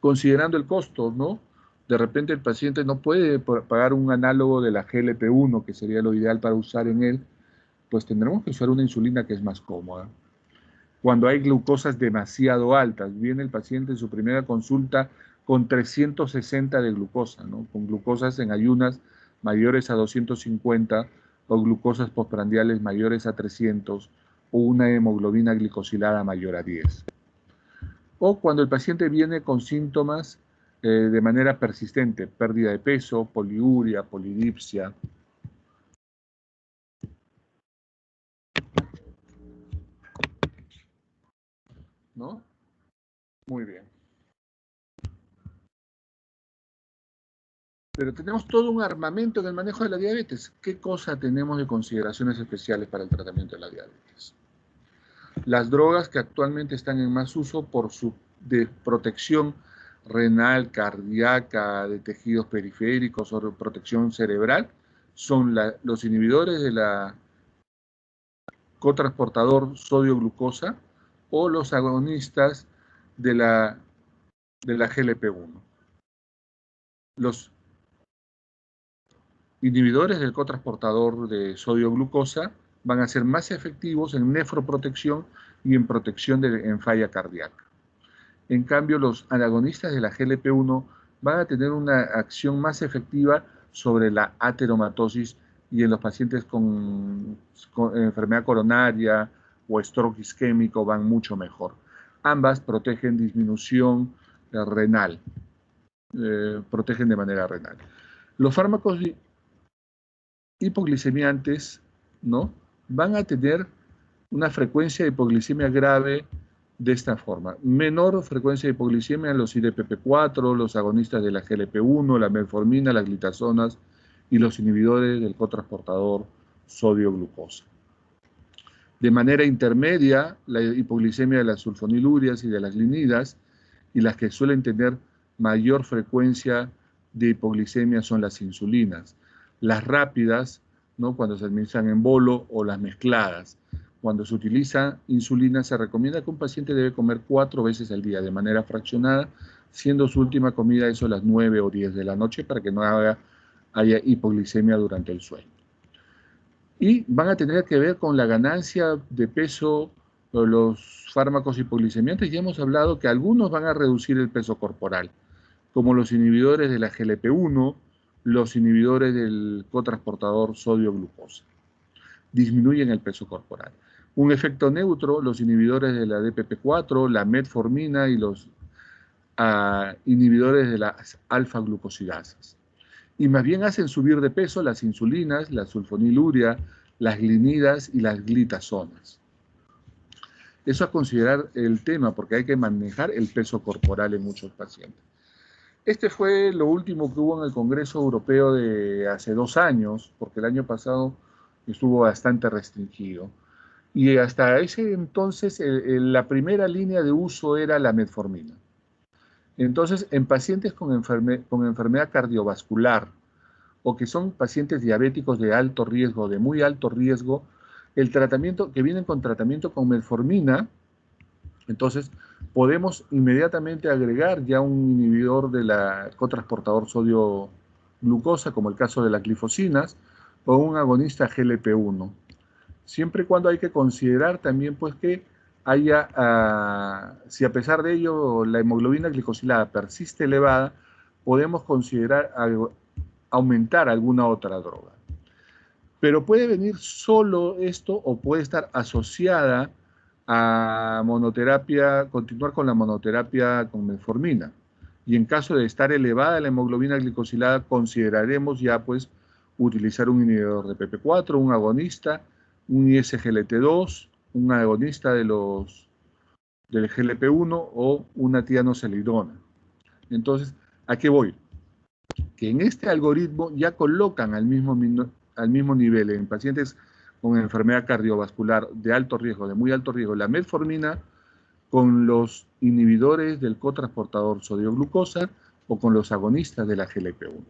Considerando el costo, ¿no? De repente el paciente no puede pagar un análogo de la GLP-1, que sería lo ideal para usar en él, pues tendremos que usar una insulina que es más cómoda. Cuando hay glucosas demasiado altas, viene el paciente en su primera consulta con 360 de glucosa, ¿no? Con glucosas en ayunas mayores a 250 o glucosas postprandiales mayores a 300 o una hemoglobina glicosilada mayor a 10. O cuando el paciente viene con síntomas de manera persistente, pérdida de peso, poliuria, polidipsia. ¿No? Muy bien. Pero tenemos todo un armamento en el manejo de la diabetes. ¿Qué cosa tenemos de consideraciones especiales para el tratamiento de la diabetes? Las drogas que actualmente están en más uso por su protección renal, cardíaca, de tejidos periféricos o de protección cerebral son los inhibidores de la cotransportador sodio-glucosa o los agonistas de la GLP-1. Los inhibidores del cotransportador de sodio-glucosa van a ser más efectivos en nefroprotección y en protección en falla cardíaca. En cambio, los agonistas de la GLP-1 van a tener una acción más efectiva sobre la ateromatosis y en los pacientes con enfermedad coronaria o stroke isquémico van mucho mejor. Ambas protegen disminución renal, protegen de manera renal. Los fármacos hipoglicemiantes, ¿no? Van a tener una frecuencia de hipoglicemia grave de esta forma. Menor frecuencia de hipoglicemia en los IDPP4, los agonistas de la GLP-1, la metformina, las glitazonas y los inhibidores del cotransportador sodio-glucosa. De manera intermedia, la hipoglicemia de las sulfonilurias y de las glinidas, y las que suelen tener mayor frecuencia de hipoglicemia son las insulinas. Las rápidas, ¿no? Cuando se administran en bolo, o las mezcladas. Cuando se utiliza insulina, se recomienda que un paciente debe comer 4 veces al día de manera fraccionada, siendo su última comida eso a las 9 o 10 de la noche para que no haya hipoglicemia durante el sueño. Y van a tener que ver con la ganancia de peso Los fármacos hipoglicemiantes, ya hemos hablado que algunos van a reducir el peso corporal, como los inhibidores de la GLP-1, los inhibidores del cotransportador sodio-glucosa. Disminuyen el peso corporal. Un efecto neutro, los inhibidores de la DPP-4, la metformina y los inhibidores de las alfa-glucosidasas. Y más bien hacen subir de peso las insulinas, la sulfonilurea, las glinidas y las glitazonas. Eso a considerar el tema, porque hay que manejar el peso corporal en muchos pacientes. Este fue lo último que hubo en el Congreso Europeo de hace 2 años, porque el año pasado estuvo bastante restringido. Y hasta ese entonces la primera línea de uso era la metformina. Entonces, en pacientes con enfermedad cardiovascular o que son pacientes diabéticos de alto riesgo, de muy alto riesgo, el tratamiento que vienen con tratamiento con metformina, entonces podemos inmediatamente agregar ya un inhibidor de la cotransportador sodio-glucosa, como el caso de las glifosinas, o un agonista GLP-1. Siempre y cuando hay que considerar también pues que haya, si a pesar de ello la hemoglobina glicosilada persiste elevada, podemos considerar aumentar alguna otra droga. Pero puede venir solo esto o puede estar asociada a monoterapia, continuar con la monoterapia con metformina. Y en caso de estar elevada la hemoglobina glicosilada, consideraremos ya pues utilizar un inhibidor de PP4, un agonista, un ISGLT2, un agonista del GLP-1 o una tianocelidona. Entonces, ¿a qué voy? Que en este algoritmo ya colocan al mismo nivel en pacientes con enfermedad cardiovascular de alto riesgo, de muy alto riesgo, la metformina con los inhibidores del cotransportador sodio-glucosa o con los agonistas de la GLP-1.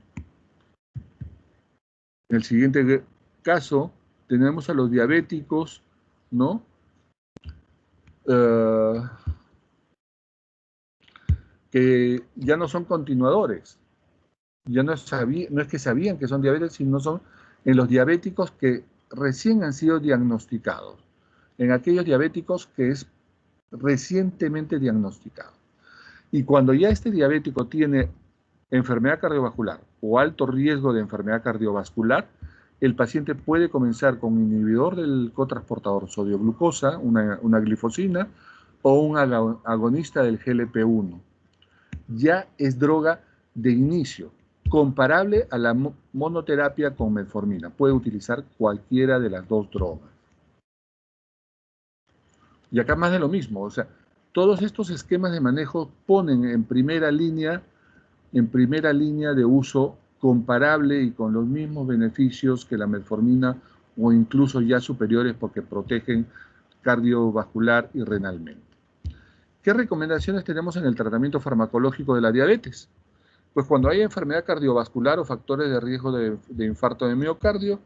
En el siguiente caso tenemos a los diabéticos, ¿no? Que ya no son continuadores. Ya no es que sabían que son diabetes, sino son en los diabéticos que recién han sido diagnosticados, en aquellos diabéticos que es recientemente diagnosticado. Y cuando ya este diabético tiene enfermedad cardiovascular o alto riesgo de enfermedad cardiovascular, el paciente puede comenzar con un inhibidor del cotransportador sodio-glucosa, una glifosina, o un agonista del GLP-1. Ya es droga de inicio, comparable a la monoterapia con metformina. Puede utilizar cualquiera de las dos drogas. Y acá más de lo mismo, o sea, todos estos esquemas de manejo ponen en primera línea de uso comparable y con los mismos beneficios que la metformina o incluso ya superiores porque protegen cardiovascular y renalmente. ¿Qué recomendaciones tenemos en el tratamiento farmacológico de la diabetes? Pues cuando hay enfermedad cardiovascular o factores de riesgo de infarto de miocardio,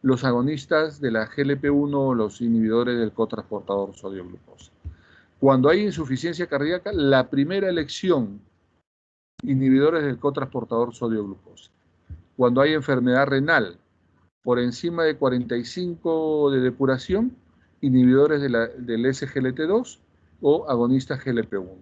los agonistas de la GLP-1 o los inhibidores del cotransportador sodio-glucosa. Cuando hay insuficiencia cardíaca, la primera elección, inhibidores del cotransportador sodio-glucosa. Cuando hay enfermedad renal, por encima de 45 de depuración, inhibidores del SGLT2 o agonistas GLP-1.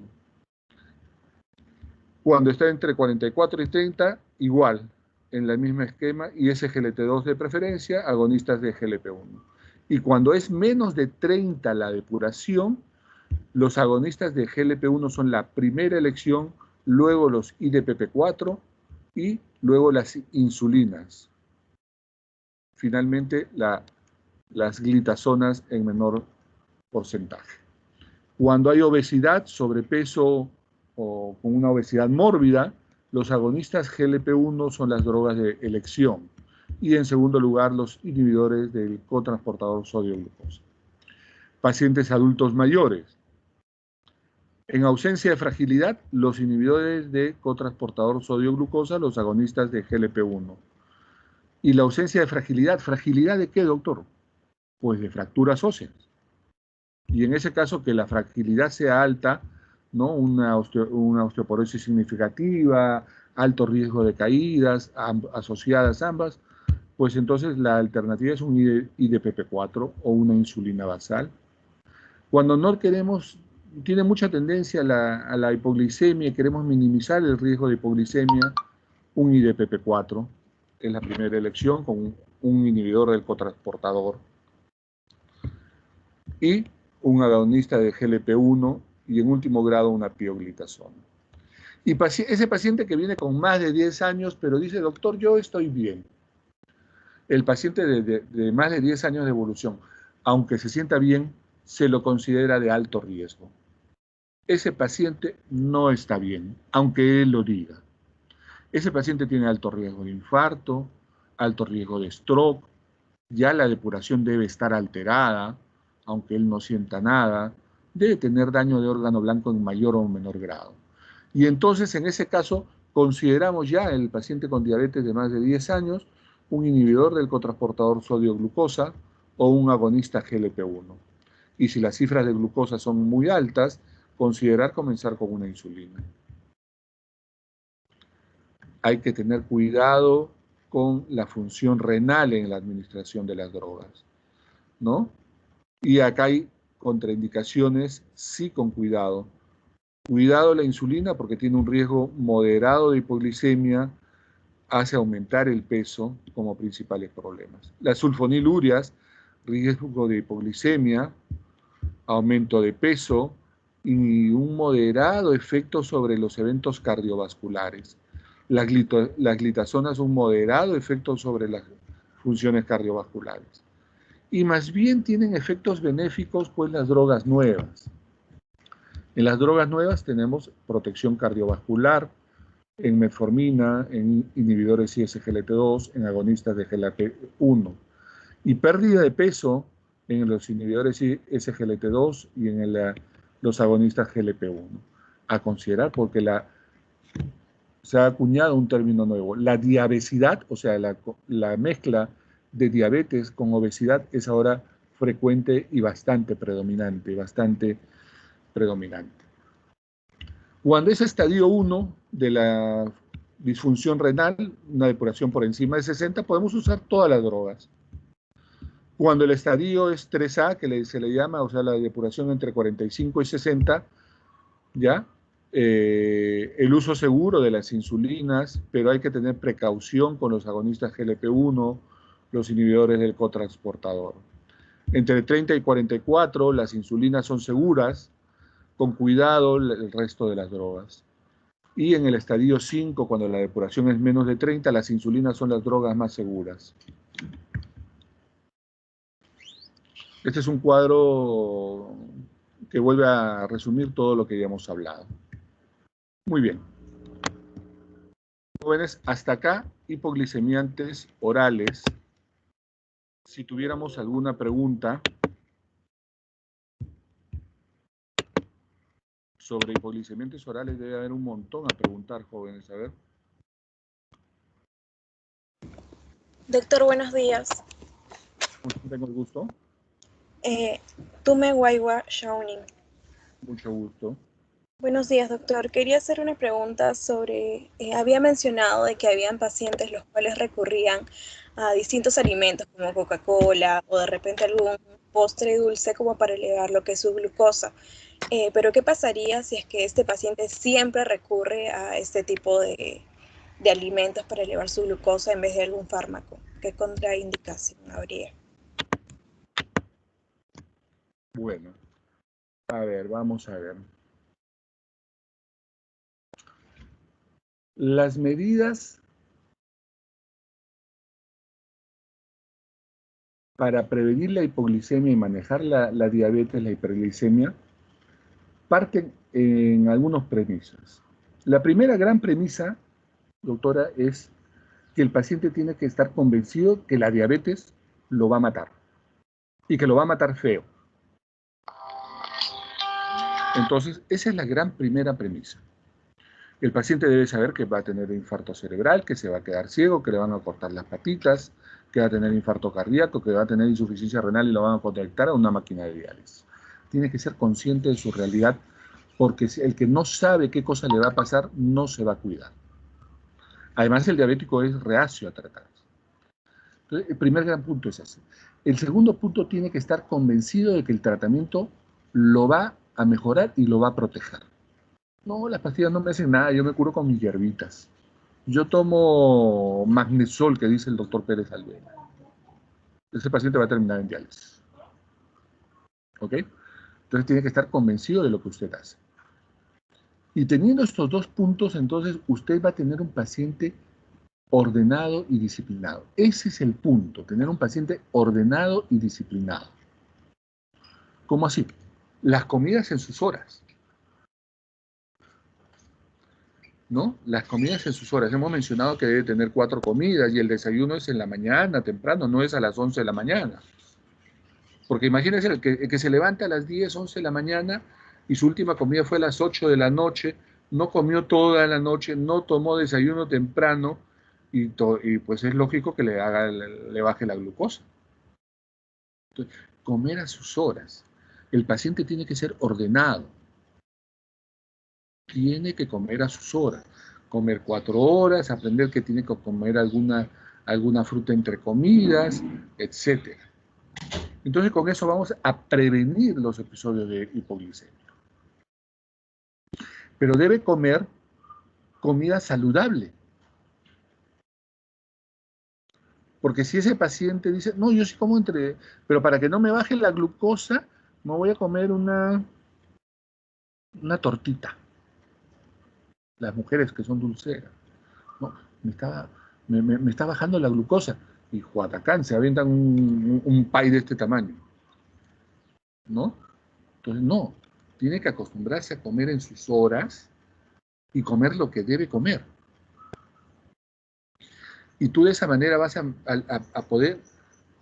Cuando está entre 44 y 30, igual, en el mismo esquema, y SGLT2 de preferencia, agonistas de GLP-1. Y cuando es menos de 30 la depuración, los agonistas de GLP-1 son la primera elección, luego los IDPP4 y luego las insulinas. Finalmente, las glitazonas en menor porcentaje. Cuando hay obesidad, sobrepeso o con una obesidad mórbida, los agonistas GLP-1 son las drogas de elección. Y en segundo lugar, los inhibidores del cotransportador sodio-glucosa. Pacientes adultos mayores. En ausencia de fragilidad, los inhibidores de cotransportador sodio-glucosa, los agonistas de GLP-1. Y la ausencia de fragilidad, ¿fragilidad de qué, doctor? Pues de fracturas óseas. Y en ese caso que la fragilidad sea alta, ¿no? Una osteoporosis significativa, alto riesgo de caídas, asociadas ambas, pues entonces la alternativa es un IDPP4 o una insulina basal. Cuando no queremos, tiene mucha tendencia a la hipoglicemia y queremos minimizar el riesgo de hipoglicemia, un IDPP4 es la primera elección con un inhibidor del cotransportador y un agonista de GLP-1 y en último grado una pioglitazona. Y ese paciente que viene con más de 10 años, pero dice, doctor, yo estoy bien. El paciente de más de 10 años de evolución, aunque se sienta bien, se lo considera de alto riesgo. Ese paciente no está bien, aunque él lo diga. Ese paciente tiene alto riesgo de infarto, alto riesgo de stroke, ya la depuración debe estar alterada, aunque él no sienta nada, debe tener daño de órgano blanco en mayor o menor grado. Y entonces, en ese caso, consideramos ya el paciente con diabetes de más de 10 años un inhibidor del cotransportador sodio-glucosa o un agonista GLP-1. Y si las cifras de glucosa son muy altas, considerar comenzar con una insulina. Hay que tener cuidado con la función renal en la administración de las drogas, ¿no? Y acá hay contraindicaciones, sí, con cuidado. Cuidado la insulina porque tiene un riesgo moderado de hipoglicemia, hace aumentar el peso como principales problemas. Las sulfonilurias, riesgo de hipoglicemia, aumento de peso y un moderado efecto sobre los eventos cardiovasculares. Las glitazonas, un moderado efecto sobre las funciones cardiovasculares. Y más bien tienen efectos benéficos pues las drogas nuevas. En las drogas nuevas tenemos protección cardiovascular, en metformina, en inhibidores ISGLT2, en agonistas de GLP-1. Y pérdida de peso en los inhibidores SGLT2 y en los agonistas GLP-1. A considerar porque se ha acuñado un término nuevo. La diabesidad, o sea, la mezcla de diabetes con obesidad es ahora frecuente y bastante predominante, Cuando es estadio 1 de la disfunción renal, una depuración por encima de 60, podemos usar todas las drogas. Cuando el estadio es 3A, que se le llama, o sea, la depuración entre 45 y 60, ¿ya? El uso seguro de las insulinas, pero hay que tener precaución con los agonistas GLP-1, los inhibidores del cotransportador. Entre 30 y 44, las insulinas son seguras, con cuidado el resto de las drogas. Y en el estadio 5, cuando la depuración es menos de 30, las insulinas son las drogas más seguras. Este es un cuadro que vuelve a resumir todo lo que ya hemos hablado. Muy bien. Jóvenes, hasta acá, hipoglicemiantes orales. Si tuviéramos alguna pregunta sobre hipoglicemiantes orales, debe haber un montón a preguntar, jóvenes. A ver. Doctor, buenos días. Tengo el gusto. Tume Waiwa Shaunin. Mucho gusto. Buenos días, doctor. Quería hacer una pregunta sobre, había mencionado de que habían pacientes los cuales recurrían a distintos alimentos como Coca-Cola o de repente algún postre dulce como para elevar lo que es su glucosa. Pero ¿qué pasaría si es que este paciente siempre recurre a este tipo de alimentos para elevar su glucosa en vez de algún fármaco? ¿Qué contraindicación habría? Bueno, a ver, vamos a ver. Las medidas para prevenir la hipoglicemia y manejar la diabetes, la hiperglicemia, parten en algunas premisas. La primera gran premisa, doctora, es que el paciente tiene que estar convencido que la diabetes lo va a matar y que lo va a matar feo. Entonces, esa es la gran primera premisa. El paciente debe saber que va a tener infarto cerebral, que se va a quedar ciego, que le van a cortar las patitas, que va a tener infarto cardíaco, que va a tener insuficiencia renal y lo van a conectar a una máquina de diálisis. Tiene que ser consciente de su realidad, porque el que no sabe qué cosa le va a pasar no se va a cuidar. Además, el diabético es reacio a tratarse. Entonces, el primer gran punto es ese. El segundo punto tiene que estar convencido de que el tratamiento lo va a mejorar y lo va a proteger. No, las pastillas no me hacen nada, yo me curo con mis hierbitas. Yo tomo magnesol, que dice el doctor Pérez Alvena. Ese paciente va a terminar en diálisis. ¿Ok? Entonces tiene que estar convencido de lo que usted hace. Y teniendo estos dos puntos, entonces usted va a tener un paciente ordenado y disciplinado. Ese es el punto, tener un paciente ordenado y disciplinado. ¿Cómo así? Las comidas en sus horas. ¿No? Las comidas en sus horas. Hemos mencionado que debe tener 4 comidas y el desayuno es en la mañana, temprano, no es a las 11 de la mañana. Porque imagínense el que se levanta a las 10, 11 de la mañana y su última comida fue a las 8 de la noche, no comió toda la noche, no tomó desayuno temprano y pues es lógico que le baje la glucosa. Entonces, comer a sus horas. El paciente tiene que ser ordenado. Tiene que comer a sus horas. Comer 4 horas, aprender que tiene que comer alguna fruta entre comidas, etc. Entonces con eso vamos a prevenir los episodios de hipoglicemia. Pero debe comer comida saludable. Porque si ese paciente dice, no, yo sí como pero para que no me baje la glucosa, me voy a comer una tortita. Las mujeres que son dulceras, ¿no? Me está bajando la glucosa. Y Juatacán, se avientan un pay de este tamaño, ¿no? Entonces, no. Tiene que acostumbrarse a comer en sus horas y comer lo que debe comer. Y tú de esa manera vas a poder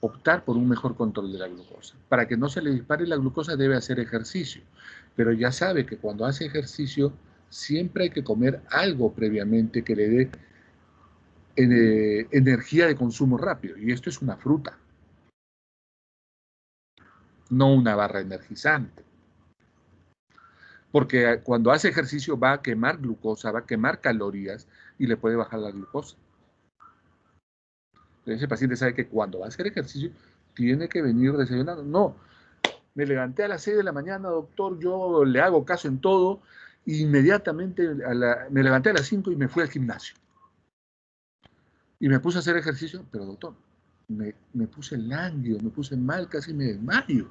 optar por un mejor control de la glucosa. Para que no se le dispare la glucosa debe hacer ejercicio. Pero ya sabe que cuando hace ejercicio siempre hay que comer algo previamente que le dé energía de consumo rápido. Y esto es una fruta, no una barra energizante. Porque cuando hace ejercicio va a quemar glucosa, va a quemar calorías y le puede bajar la glucosa. Entonces ese paciente sabe que cuando va a hacer ejercicio tiene que venir desayunando. No, me levanté a las 6 de la mañana, doctor, yo le hago caso en todo, e inmediatamente me levanté a las 5 y me fui al gimnasio. Y me puse a hacer ejercicio, pero doctor, me puse lánguido, me puse mal, casi me desmayo.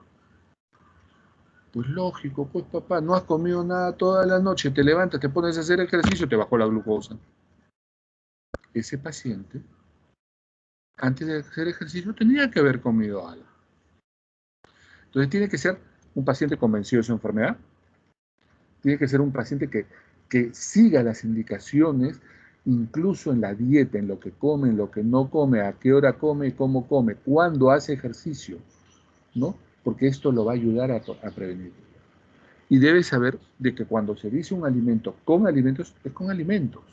Pues lógico, pues papá, no has comido nada toda la noche, te levantas, te pones a hacer ejercicio, te bajó la glucosa. Ese paciente, antes de hacer ejercicio, tenía que haber comido algo. Entonces tiene que ser un paciente convencido de su enfermedad, tiene que ser un paciente que siga las indicaciones, incluso en la dieta, en lo que come, en lo que no come, a qué hora come, cómo come, cuándo hace ejercicio, ¿no? Porque esto lo va a ayudar a prevenir. Y debe saber de que cuando se dice un alimento con alimentos, es con alimentos.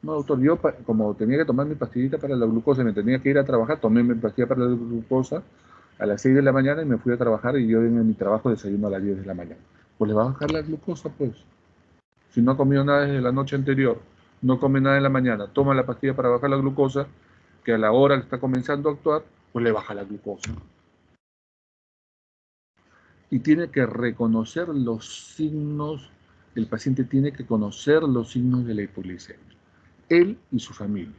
No, doctor, yo como tenía que tomar mi pastillita para la glucosa y me tenía que ir a trabajar, tomé mi pastilla para la glucosa a las 6 de la mañana y me fui a trabajar y yo en mi trabajo desayuno a las 10 de la mañana. Pues le va a bajar la glucosa, pues. Si no ha comido nada desde la noche anterior, no come nada en la mañana, toma la pastilla para bajar la glucosa, que a la hora que está comenzando a actuar, pues le baja la glucosa. Y tiene que reconocer los signos, el paciente tiene que conocer los signos de la hipoglicemia, él y su familia.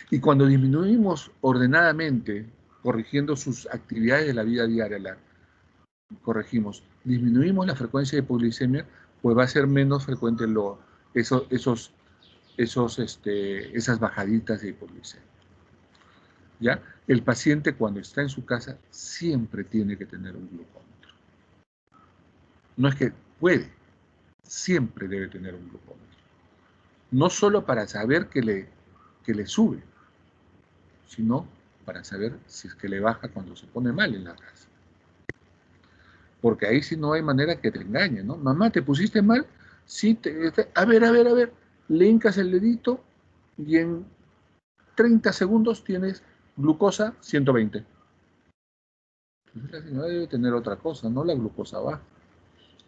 Y cuando disminuimos ordenadamente, corrigiendo sus actividades de la vida diaria, disminuimos la frecuencia de hipoglicemia, pues va a ser menos frecuente esas bajaditas de hipoglicemia. ¿Ya? El paciente cuando está en su casa siempre tiene que tener un glucómetro. No es que puede, siempre debe tener un glucómetro. No solo para saber que le sube, sino para saber si es que le baja cuando se pone mal en la casa. Porque ahí sí no hay manera que te engañe, ¿no? Mamá, ¿te pusiste mal? Sí, a ver, le hincas el dedito y en 30 segundos tienes glucosa 120. Entonces la señora debe tener otra cosa, no la glucosa baja.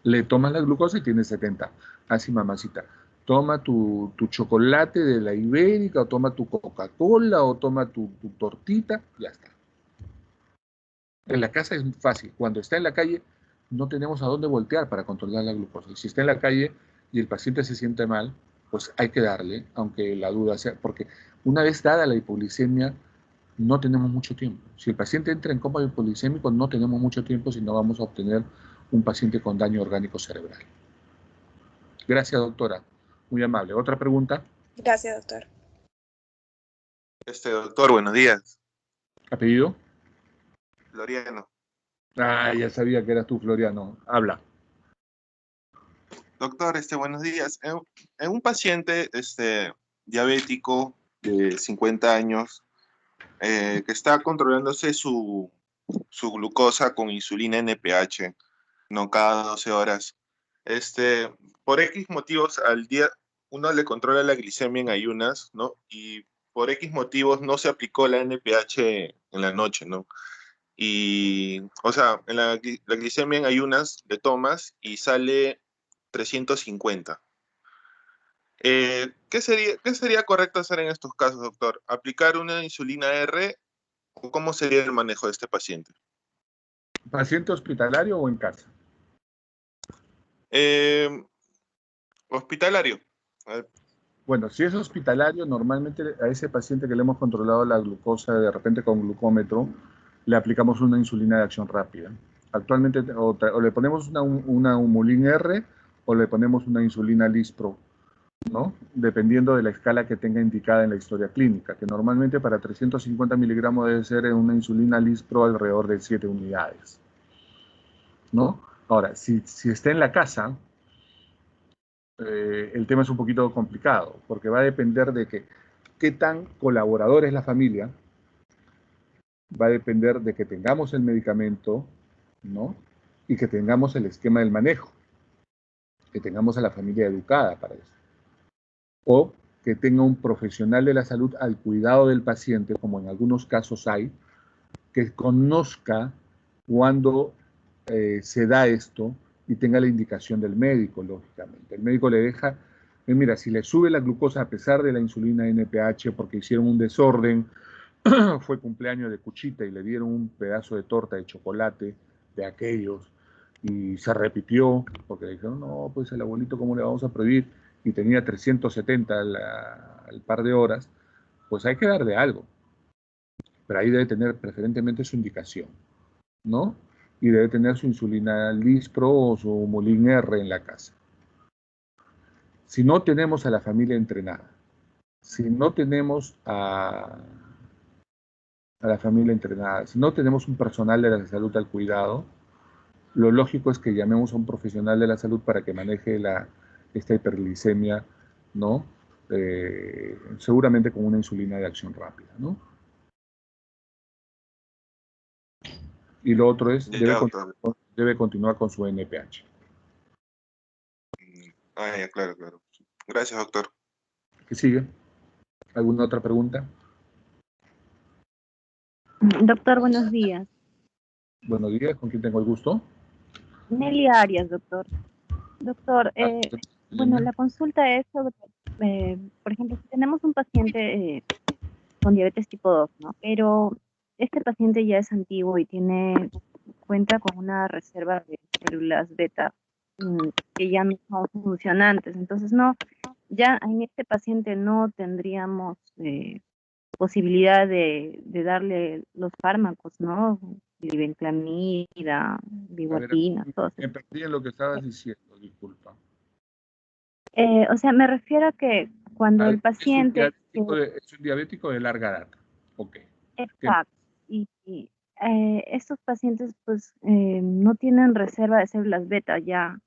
Le tomas la glucosa y tienes 70. Así, mamacita. Toma tu chocolate de la Ibérica, o toma tu Coca-Cola, o toma tu tortita, ya está. En la casa es fácil. Cuando está en la calle, no tenemos a dónde voltear para controlar la glucosa. Y si está en la calle y el paciente se siente mal, pues hay que darle, aunque la duda sea, porque una vez dada la hipoglicemia, no tenemos mucho tiempo. Si el paciente entra en coma hipoglicémico, no tenemos mucho tiempo si no vamos a obtener un paciente con daño orgánico cerebral. Gracias, doctora. Muy amable. ¿Otra pregunta? Gracias, doctor. Doctor, buenos días. ¿Apellido? Floriano. Ah, ya sabía que eras tú, Floriano. Habla. Doctor, buenos días. En un paciente diabético de 50 años que está controlándose su glucosa con insulina NPH, no cada 12 horas. Por X motivos al día uno le controla la glicemia en ayunas, ¿no? Y por X motivos no se aplicó la NPH en la noche, ¿no? Y, o sea, la glicemia en ayunas le tomas y sale 350. ¿Qué sería correcto hacer en estos casos, doctor? ¿Aplicar una insulina R o cómo sería el manejo de este paciente? ¿Paciente hospitalario o en casa? Hospitalario. Bueno, si es hospitalario, normalmente a ese paciente que le hemos controlado la glucosa de repente con glucómetro, le aplicamos una insulina de acción rápida. Actualmente o le ponemos una Humulin R o le ponemos una insulina Lispro, ¿no? Dependiendo de la escala que tenga indicada en la historia clínica, que normalmente para 350 miligramos debe ser una insulina Lispro alrededor de 7 unidades, ¿no? Ahora, si está en la casa, el tema es un poquito complicado, porque va a depender de qué tan colaborador es la familia, va a depender de que tengamos el medicamento, ¿no? Y que tengamos el esquema del manejo, que tengamos a la familia educada para eso. O que tenga un profesional de la salud al cuidado del paciente, como en algunos casos hay, que conozca cuándo se da esto y tenga la indicación del médico, lógicamente. El médico le deja, mira, si le sube la glucosa a pesar de la insulina NPH porque hicieron un desorden, fue cumpleaños de Cuchita y le dieron un pedazo de torta de chocolate de aquellos y se repitió porque le dijeron, no, pues el abuelito, ¿cómo le vamos a prohibir? Y tenía 370 al par de horas, pues hay que darle algo. Pero ahí debe tener preferentemente su indicación, ¿no? Y debe tener su insulina Lispro o su Humulin R en la casa. Si no tenemos a la familia entrenada, si no tenemos a la familia entrenada, si no tenemos un personal de la salud al cuidado, lo lógico es que llamemos a un profesional de la salud para que maneje esta hiperglicemia, ¿no? Seguramente con una insulina de acción rápida, ¿no? Y lo otro es, debe continuar con su NPH. Ya, claro, claro. Gracias, doctor. ¿Qué sigue? ¿Alguna otra pregunta? Doctor, buenos días. Buenos días, ¿con quién tengo el gusto? Nelly Arias, doctor. Doctor, bueno, la consulta es sobre, por ejemplo, si tenemos un paciente con diabetes tipo 2, ¿no? Pero este paciente ya es antiguo y cuenta con una reserva de células beta que ya no son funcionantes. Entonces, ya en este paciente no tendríamos posibilidad de darle los fármacos, ¿no? Glibenclamida, vigatina, todo eso. Me perdí en lo que estabas diciendo, disculpa. O sea, me refiero a que cuando el paciente... Es un diabético de larga data. Ok. Exacto. Y estos pacientes pues no tienen reserva de células beta ya,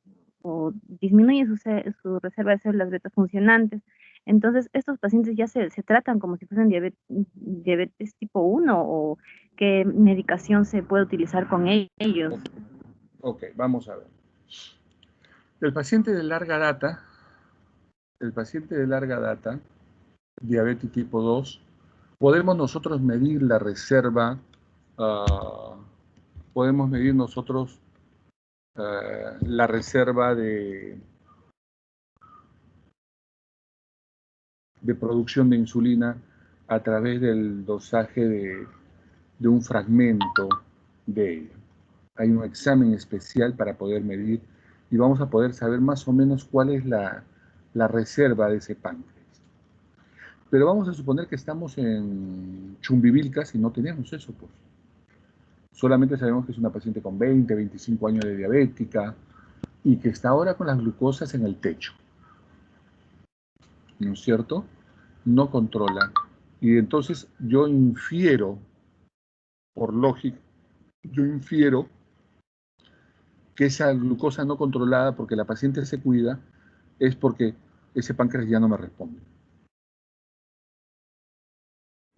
o disminuye su reserva de células beta funcionantes. Entonces, estos pacientes ya se tratan como si fuesen diabetes tipo 1, o qué medicación se puede utilizar con ellos. Ok, vamos a ver. El paciente de larga data, diabetes tipo 2, podemos nosotros medir la reserva, podemos medir nosotros la reserva de producción de insulina a través del dosaje de un fragmento de ella. Hay un examen especial para poder medir y vamos a poder saber más o menos cuál es la reserva de ese páncreas. Pero vamos a suponer que estamos en Chumbivilcas y no tenemos eso, pues. Solamente sabemos que es una paciente con 20, 25 años de diabética y que está ahora con las glucosas en el techo. ¿No es cierto? No controla. Y entonces yo infiero, por lógica, yo infiero que esa glucosa no controlada, porque la paciente se cuida, es porque ese páncreas ya no me responde.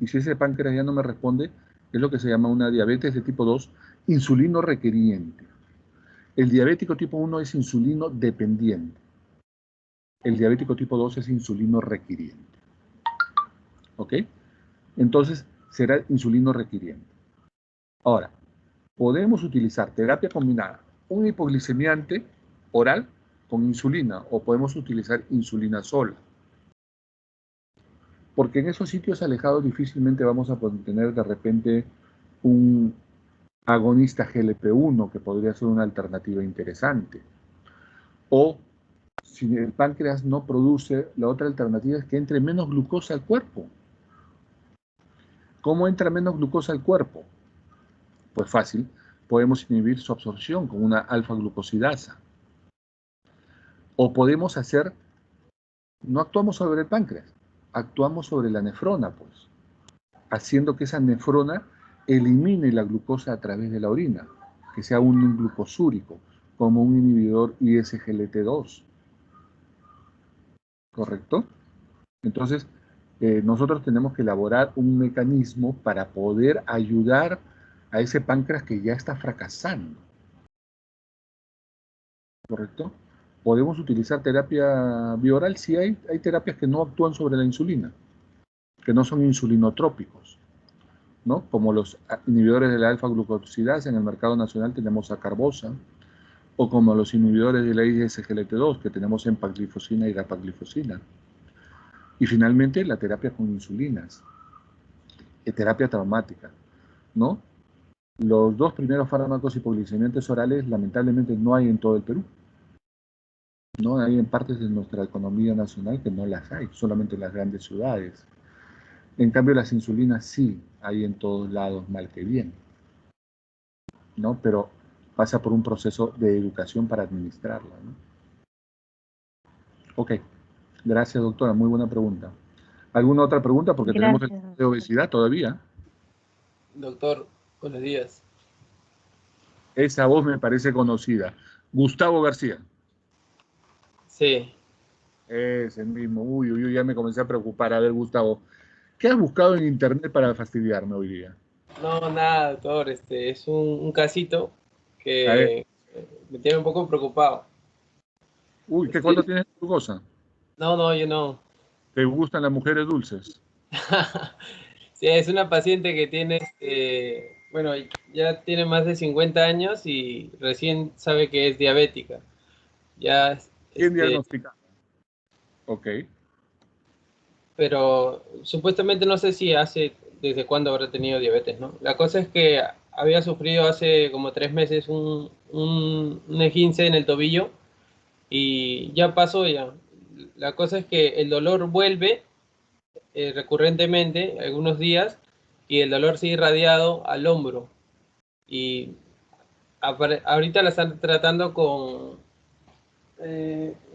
Y si ese páncreas ya no me responde, es lo que se llama una diabetes de tipo 2, insulino requeriente. El diabético tipo 1 es insulino dependiente. El diabético tipo 2 es insulino requiriente. ¿Ok? Entonces, será insulino requiriente. Ahora, podemos utilizar terapia combinada, un hipoglicemiante oral con insulina, o podemos utilizar insulina sola. Porque en esos sitios alejados difícilmente vamos a poder tener de repente un agonista GLP-1 que podría ser una alternativa interesante. O si el páncreas no produce, la otra alternativa es que entre menos glucosa al cuerpo. ¿Cómo entra menos glucosa al cuerpo? Pues fácil, podemos inhibir su absorción con una alfa-glucosidasa. O podemos hacer, no actuamos sobre el páncreas, actuamos sobre la nefrona, pues, haciendo que esa nefrona elimine la glucosa a través de la orina, que sea un glucosúrico, como un inhibidor ISGLT2. ¿Correcto? Entonces, nosotros tenemos que elaborar un mecanismo para poder ayudar a ese páncreas que ya está fracasando. ¿Correcto? ¿Podemos utilizar terapia bioral? Sí, hay terapias que no actúan sobre la insulina, que no son insulinotrópicos, ¿no? Como los inhibidores de la alfa-glucosidasa. En el mercado nacional tenemos acarbosa, o como los inhibidores de la ISGLT2 que tenemos en empaglifosina y dapaglifosina. Y finalmente la terapia con insulinas, terapia traumática, ¿no? Los dos primeros fármacos hipoglicemiantes orales lamentablemente no hay en todo el Perú. No hay en partes de nuestra economía nacional que no las hay, solamente en las grandes ciudades. En cambio las insulinas sí hay en todos lados, mal que bien, ¿no? Pero pasa por un proceso de educación para administrarla, ¿no? Ok, gracias doctora, muy buena pregunta. ¿Alguna otra pregunta? Porque tenemos el de obesidad todavía. Doctor, buenos días. Esa voz me parece conocida. Gustavo García. Sí. Es el mismo. Uy, uy, uy, ya me comencé a preocupar. A ver, Gustavo, ¿qué has buscado en internet para fastidiarme hoy día? No, nada, doctor. Es un casito A ver. que me tiene un poco preocupado. Uy, Sí. ¿cuánto tienes glucosa? No, yo no. ¿Te gustan las mujeres dulces? Sí, es una paciente que tiene, bueno, ya tiene más de 50 años y recién sabe que es diabética. Ya, ¿Quién diagnostica? Ok. pero supuestamente no sé si desde cuándo habrá tenido diabetes, ¿no? La cosa es que había sufrido hace como 3 meses un esguince en el tobillo y ya pasó ya. La cosa es que el dolor vuelve recurrentemente, algunos días, y el dolor sigue irradiado al hombro. Y ahorita la están tratando con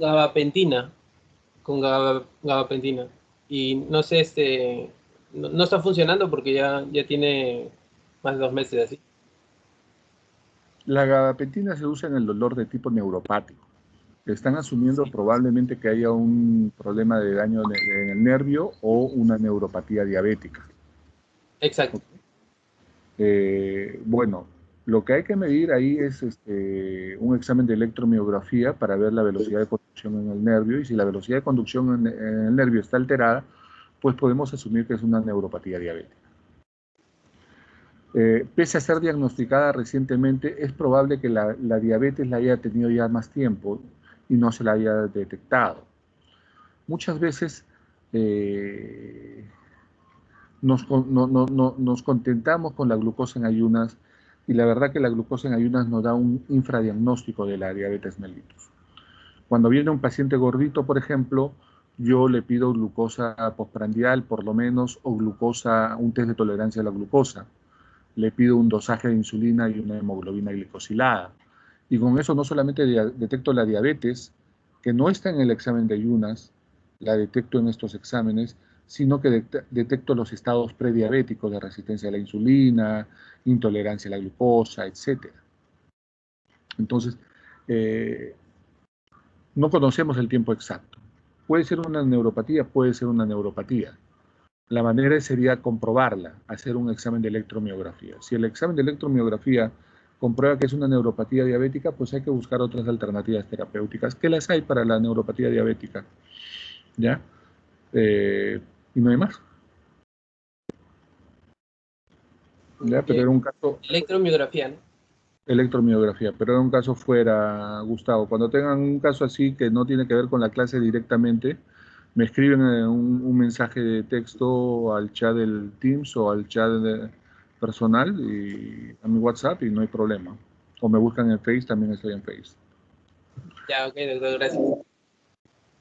gabapentina, gabapentina. Y no sé, no está funcionando porque ya tiene más de 2 meses así. La gabapentina se usa en el dolor de tipo neuropático. Están asumiendo probablemente que haya un problema de daño en el nervio o una neuropatía diabética. Exacto. Bueno, lo que hay que medir ahí es un examen de electromiografía para ver la velocidad de conducción en el nervio, y si la velocidad de conducción en el nervio está alterada, pues podemos asumir que es una neuropatía diabética. Pese a ser diagnosticada recientemente, es probable que la diabetes la haya tenido ya más tiempo y no se la haya detectado. Muchas veces nos contentamos con la glucosa en ayunas Y la verdad que la glucosa en ayunas nos da un infradiagnóstico de la diabetes mellitus. Cuando viene un paciente gordito, por ejemplo, yo le pido glucosa postprandial por lo menos, o glucosa, un test de tolerancia a la glucosa. Le pido un dosaje de insulina y una hemoglobina glicosilada. Y con eso no solamente detecto la diabetes, que no está en el examen de ayunas, la detecto en estos exámenes, sino que detecto los estados prediabéticos de resistencia a la insulina, intolerancia a la glucosa, etc. Entonces, no conocemos el tiempo exacto. Puede ser una neuropatía, puede ser una neuropatía. La manera sería comprobarla, hacer un examen de electromiografía. Si el examen de electromiografía comprueba que es una neuropatía diabética, pues hay que buscar otras alternativas terapéuticas, que las hay para la neuropatía diabética. ¿Ya? Y no hay más. ¿Ya? Pero era un caso... Electromiografía, ¿no? Electromiografía, pero era un caso fuera, Gustavo. Cuando tengan un caso así que no tiene que ver con la clase directamente, me escriben un mensaje de texto al chat del Teams o al chat personal y a mi WhatsApp y no hay problema. O me buscan en Face, también estoy en Face. Ya, ok, doctor, gracias.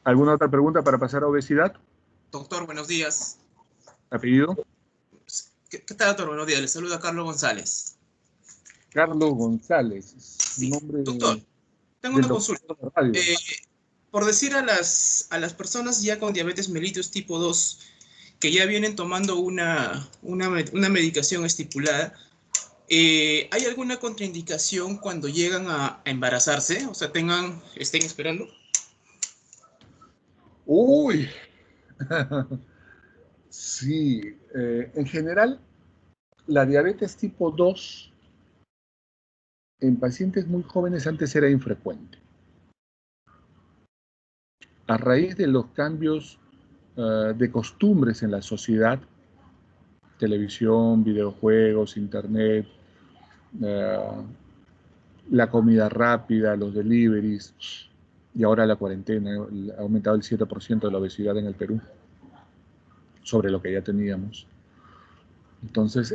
¿Alguna otra pregunta para pasar a obesidad? Doctor, buenos días. ¿Apellido? ¿Qué tal, doctor? Buenos días. Le saluda Carlos González. Carlos González. Sí. Nombre Doctor, tengo del una consulta. doctor de radio. Por decir a las personas ya con diabetes mellitus tipo 2 que ya vienen tomando una medicación estipulada, ¿hay alguna contraindicación cuando llegan a embarazarse? O sea, estén esperando. Uy. Sí, en general, la diabetes tipo 2 en pacientes muy jóvenes antes era infrecuente. A raíz de los cambios de costumbres en la sociedad, televisión, videojuegos, internet, uh, la comida rápida, los deliveries, y ahora la cuarentena, ha aumentado el 7% de la obesidad en el Perú, sobre lo que ya teníamos. Entonces,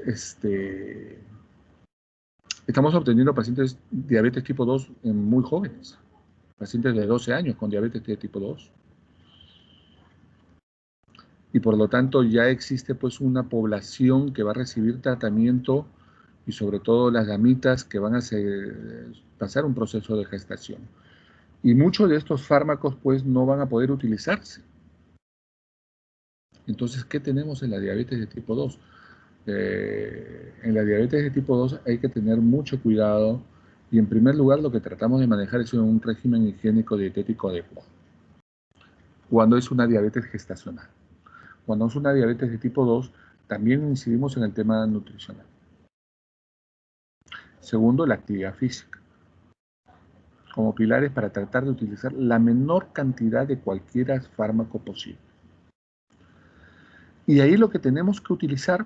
estamos obteniendo pacientes diabetes tipo 2 muy jóvenes, pacientes de 12 años con diabetes de tipo 2. Y por lo tanto ya existe pues una población que va a recibir tratamiento y sobre todo las damitas que van a pasar un proceso de gestación. Y muchos de estos fármacos pues no van a poder utilizarse. Entonces, ¿qué tenemos en la diabetes de tipo 2? En la diabetes de tipo 2 hay que tener mucho cuidado y en primer lugar lo que tratamos de manejar es un régimen higiénico dietético adecuado. Cuando es una diabetes gestacional. Cuando es una diabetes de tipo 2, también incidimos en el tema nutricional. Segundo, la actividad física, como pilares para tratar de utilizar la menor cantidad de cualquier fármaco posible. Y ahí lo que tenemos que utilizar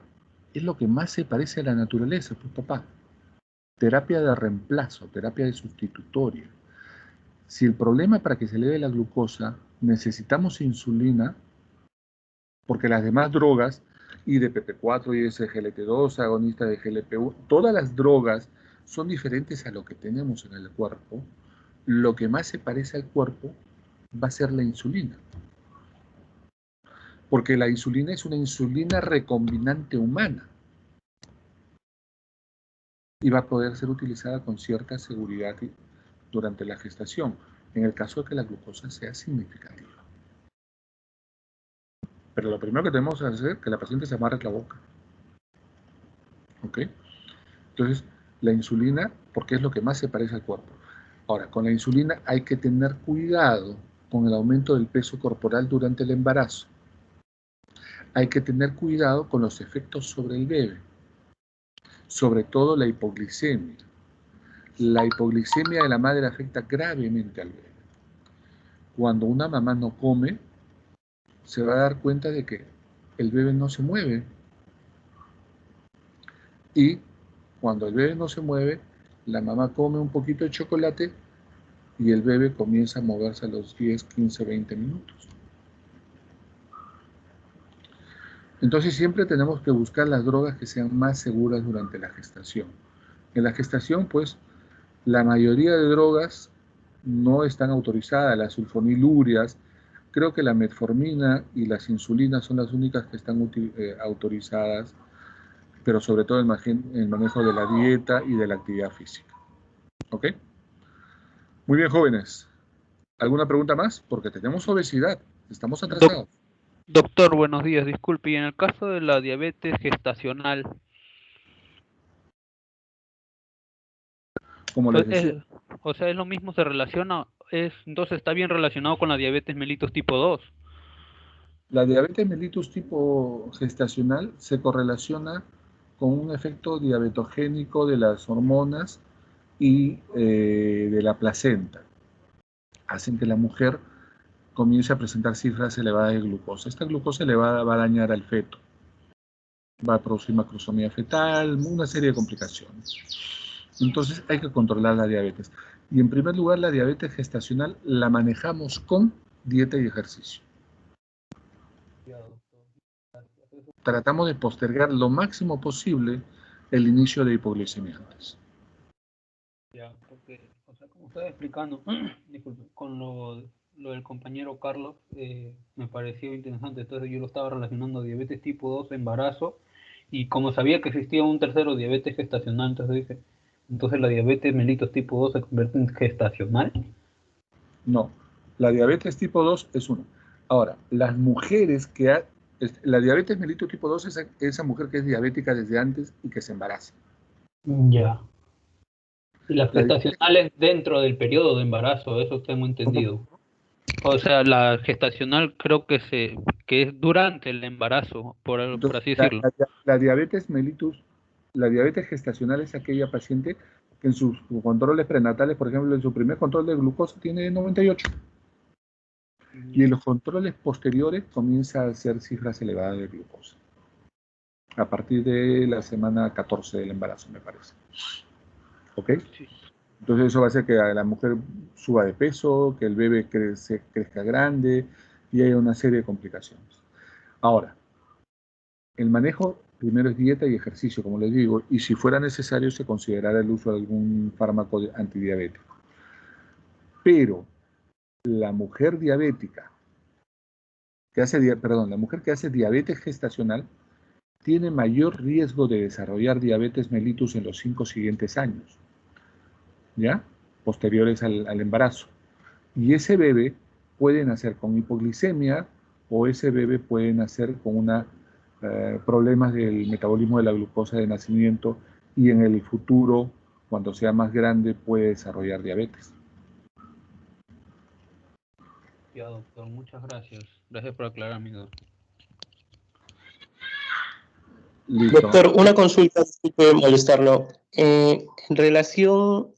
es lo que más se parece a la naturaleza, pues papá. Terapia de reemplazo, terapia de sustitutoria. Si el problema para que se eleve la glucosa necesitamos insulina, porque las demás drogas, IDPP4, ISGLT2, agonistas de GLP-1, todas las drogas son diferentes a lo que tenemos en el cuerpo. Lo que más se parece al cuerpo va a ser la insulina. Porque la insulina es una insulina recombinante humana y va a poder ser utilizada con cierta seguridad durante la gestación, en el caso de que la glucosa sea significativa. Pero lo primero que tenemos que hacer es que la paciente se amarre la boca. ¿Ok? Entonces, la insulina, porque es lo que más se parece al cuerpo. Ahora, con la insulina hay que tener cuidado con el aumento del peso corporal durante el embarazo. Hay que tener cuidado con los efectos sobre el bebé, sobre todo la hipoglicemia. La hipoglicemia de la madre afecta gravemente al bebé. Cuando una mamá no come, se va a dar cuenta de que el bebé no se mueve. Y cuando el bebé no se mueve, la mamá come un poquito de chocolate y el bebé comienza a moverse a los 10, 15, 20 minutos. Entonces siempre tenemos que buscar las drogas que sean más seguras durante la gestación. En la gestación, pues, la mayoría de drogas no están autorizadas, las sulfonilurias, creo que la metformina y las insulinas son las únicas que están autorizadas, pero sobre todo el manejo de la dieta y de la actividad física. ¿Ok? Muy bien, jóvenes. ¿Alguna pregunta más? Porque tenemos obesidad, estamos atrasados. Doctor, buenos días. Disculpe, y en el caso de la diabetes gestacional, Como les decía, o sea, es lo mismo, se relaciona, entonces está bien relacionado con la diabetes mellitus tipo 2. la diabetes mellitus tipo gestacional se correlaciona con un efecto diabetogénico de las hormonas y de la placenta. Hacen que la mujer comience a presentar cifras elevadas de glucosa. Esta glucosa elevada va a dañar al feto. Va a producir macrosomía fetal, una serie de complicaciones. Entonces hay que controlar la diabetes. Y en primer lugar, la diabetes gestacional la manejamos con dieta y ejercicio. Tratamos de postergar lo máximo posible el inicio de hipoglicemia antes. Ya, porque, o sea, como estaba explicando, disculpe, con lo del compañero Carlos, me pareció interesante. Entonces yo lo estaba relacionando a diabetes tipo 2, embarazo, y como sabía que existía un tercero, diabetes gestacional, entonces dije, entonces la diabetes mellitus tipo 2 se convierte en gestacional. No, la diabetes tipo 2 es una. Ahora, las mujeres la diabetes mellitus tipo 2 es esa mujer que es diabética desde antes y que se embaraza. Ya. Y las La diabetes, gestacionales dentro del periodo de embarazo, eso tengo entendido. O sea, la gestacional creo que es durante el embarazo, por entonces, así decirlo. la diabetes mellitus, la diabetes gestacional es aquella paciente que en sus controles prenatales, por ejemplo, en su primer control de glucosa tiene 98. Y en los controles posteriores comienza a hacer cifras elevadas de glucosa. A partir de la semana 14 del embarazo, me parece. ¿Ok? Sí. Entonces eso va a hacer que la mujer suba de peso, que el bebé crezca grande y haya una serie de complicaciones. Ahora, el manejo primero es dieta y ejercicio, como les digo, y si fuera necesario se considerará el uso de algún fármaco antidiabético. Pero la mujer diabética, la mujer que hace diabetes gestacional, tiene mayor riesgo de desarrollar diabetes mellitus en los 5 siguientes años, ¿ya? Posteriores al embarazo. Y ese bebé puede nacer con hipoglicemia o ese bebé puede nacer con problemas del metabolismo de la glucosa de nacimiento y en el futuro, cuando sea más grande, puede desarrollar diabetes. Ya, doctor, muchas gracias. Gracias por aclarar mi duda. Listo. Doctor, una consulta, disculpe molestarlo. En relación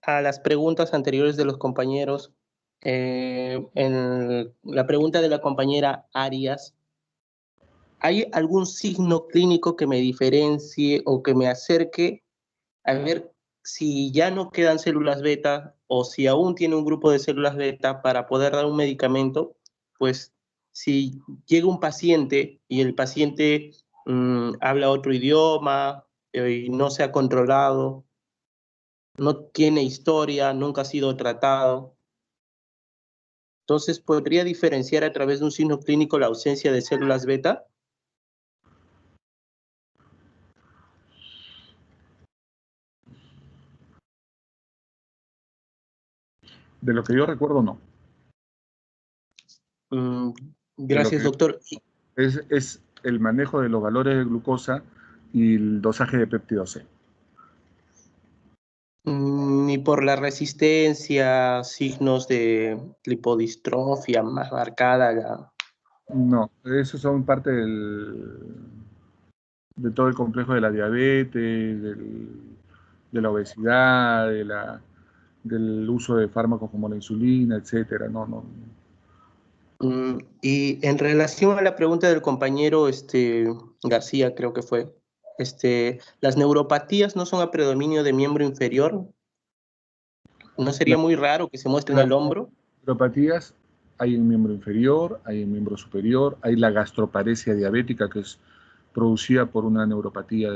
a las preguntas anteriores de los compañeros, en la pregunta de la compañera Arias, ¿hay algún signo clínico que me diferencie o que me acerque a ver si ya no quedan células beta o si aún tiene un grupo de células beta para poder dar un medicamento? Pues si llega un paciente y el paciente habla otro idioma y no se ha controlado, no tiene historia, nunca ha sido tratado, entonces ¿podría diferenciar a través de un signo clínico la ausencia de células beta? De lo que yo recuerdo, no. Gracias, doctor. Es el manejo de los valores de glucosa y el dosaje de péptido C. Ni por la resistencia, signos de lipodistrofia más marcada. No, esos son parte de todo el complejo de la diabetes, de la obesidad, del uso de fármacos como la insulina, etcétera. No. Y en relación a la pregunta del compañero García, creo que fue, ¿las neuropatías no son a predominio de miembro inferior? ¿No sería muy raro que se muestre en el hombro? Neuropatías hay en miembro inferior, hay en miembro superior, hay la gastroparesia diabética, que es producida por una neuropatía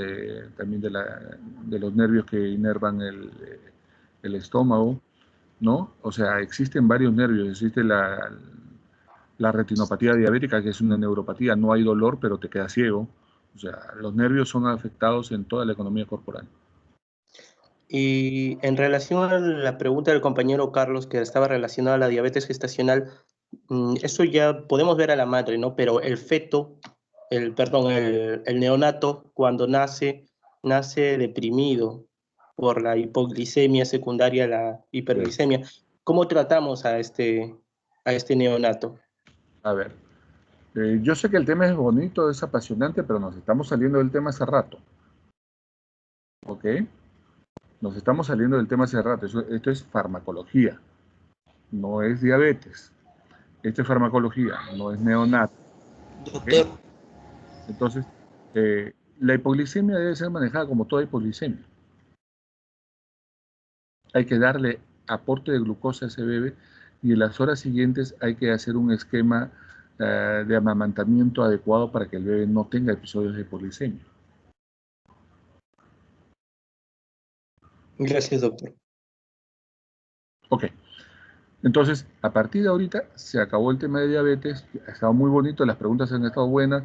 también de los nervios que inervan el estómago, ¿no? O sea, existen varios nervios, existe la retinopatía diabética, que es una neuropatía, no hay dolor, pero te quedas ciego. O sea, los nervios son afectados en toda la economía corporal. Y en relación a la pregunta del compañero Carlos, que estaba relacionada a la diabetes gestacional, eso ya podemos ver a la madre, ¿no? Pero el feto, el neonato, cuando nace deprimido por la hipoglicemia secundaria a la hiperglicemia. ¿Cómo tratamos a este neonato? A ver, yo sé que el tema es bonito, es apasionante, pero nos estamos saliendo del tema hace rato. ¿Ok? Nos estamos saliendo del tema hace rato. Esto es farmacología, no es diabetes. Esto es farmacología, no es neonato. Doctor. ¿Okay? Entonces, la hipoglicemia debe ser manejada como toda hipoglicemia. Hay que darle aporte de glucosa a ese bebé y en las horas siguientes hay que hacer un esquema de amamantamiento adecuado para que el bebé no tenga episodios de hipoglicemia. Gracias, doctor. Ok. Entonces, a partir de ahorita se acabó el tema de diabetes. Ha estado muy bonito, las preguntas han estado buenas.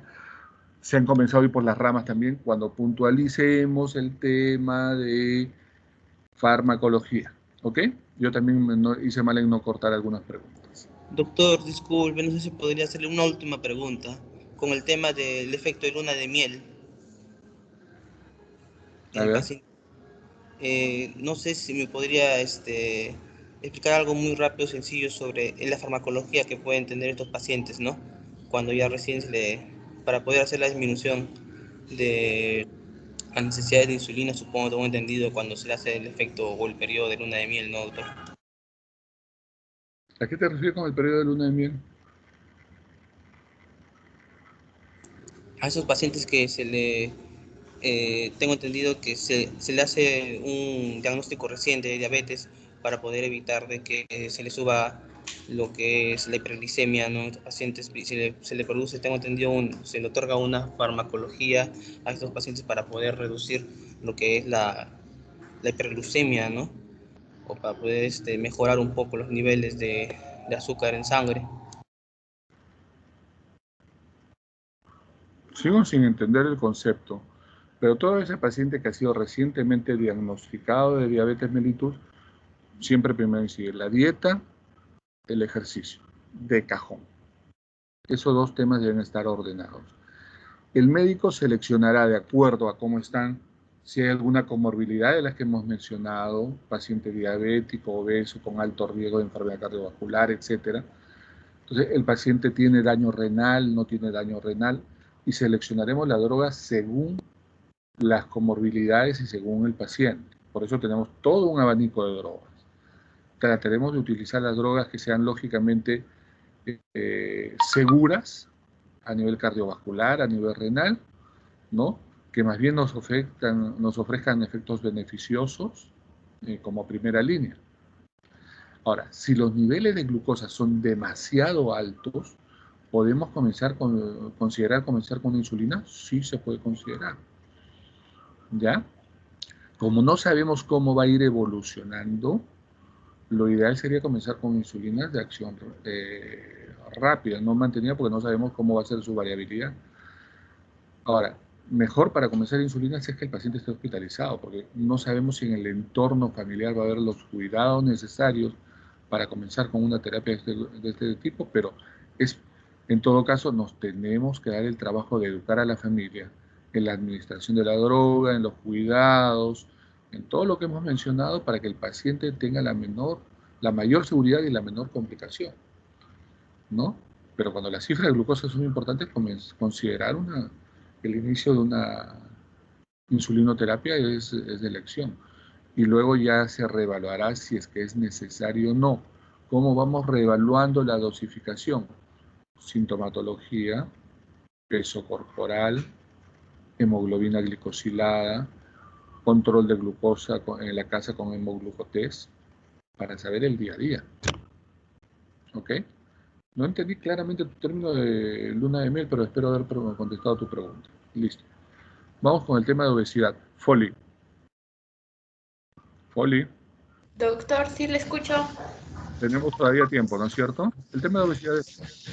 Se han comenzado a ir por las ramas también cuando puntualicemos el tema de farmacología. ¿Ok? Yo también hice mal en no cortar algunas preguntas. Doctor, disculpe, no sé si podría hacerle una última pregunta con el tema del efecto de luna de miel en el paciente. No sé si me podría explicar algo muy rápido, sencillo sobre la farmacología que pueden tener estos pacientes, ¿no? Cuando ya recién para poder hacer la disminución de las necesidades de insulina, supongo, tengo entendido, cuando se le hace el efecto o el periodo de luna de miel, ¿no, doctor? ¿A qué te refieres con el periodo de luna de miel? A esos pacientes que tengo entendido que se le hace un diagnóstico reciente de diabetes para poder evitar de que se le suba lo que es la hiperglicemia, ¿no? A estos pacientes se le produce, tengo entendido, se le otorga una farmacología a estos pacientes para poder reducir lo que es la hiperglucemia, ¿no? O para poder mejorar un poco los niveles de azúcar en sangre. Sigo sin entender el concepto, pero todo ese paciente que ha sido recientemente diagnosticado de diabetes mellitus, siempre primero sigue la dieta, el ejercicio, de cajón. Esos dos temas deben estar ordenados. El médico seleccionará de acuerdo a cómo están, si hay alguna comorbilidad de las que hemos mencionado, paciente diabético, obeso, con alto riesgo de enfermedad cardiovascular, etc. Entonces, el paciente tiene daño renal, no tiene daño renal, y seleccionaremos la droga según las comorbilidades y según el paciente. Por eso tenemos todo un abanico de drogas. Trataremos de utilizar las drogas que sean lógicamente seguras a nivel cardiovascular, a nivel renal, ¿no? Que más bien nos ofrezcan efectos beneficiosos como primera línea. Ahora, si los niveles de glucosa son demasiado altos, ¿podemos considerar comenzar con insulina? Sí se puede considerar. ¿Ya? Como no sabemos cómo va a ir evolucionando, lo ideal sería comenzar con insulinas de acción rápida, no mantenida, porque no sabemos cómo va a ser su variabilidad. Ahora, mejor para comenzar insulinas es que el paciente esté hospitalizado, porque no sabemos si en el entorno familiar va a haber los cuidados necesarios para comenzar con una terapia de este tipo, pero en todo caso nos tenemos que dar el trabajo de educar a la familia en la administración de la droga, en los cuidados, en todo lo que hemos mencionado para que el paciente tenga la mayor seguridad y la menor complicación, ¿no? Pero cuando las cifras de glucosa son importantes, considerar el inicio de una insulinoterapia es de elección. Y luego ya se reevaluará si es que es necesario o no. ¿Cómo vamos reevaluando la dosificación? Sintomatología, peso corporal, hemoglobina glicosilada, control de glucosa en la casa con hemoglucotest, para saber el día a día. ¿Ok? No entendí claramente tu término de luna de miel, pero espero haber contestado tu pregunta. Listo. Vamos con el tema de obesidad. Foli. Foli. Doctor, sí le escucho. Tenemos todavía tiempo, ¿no es cierto? El tema de obesidad es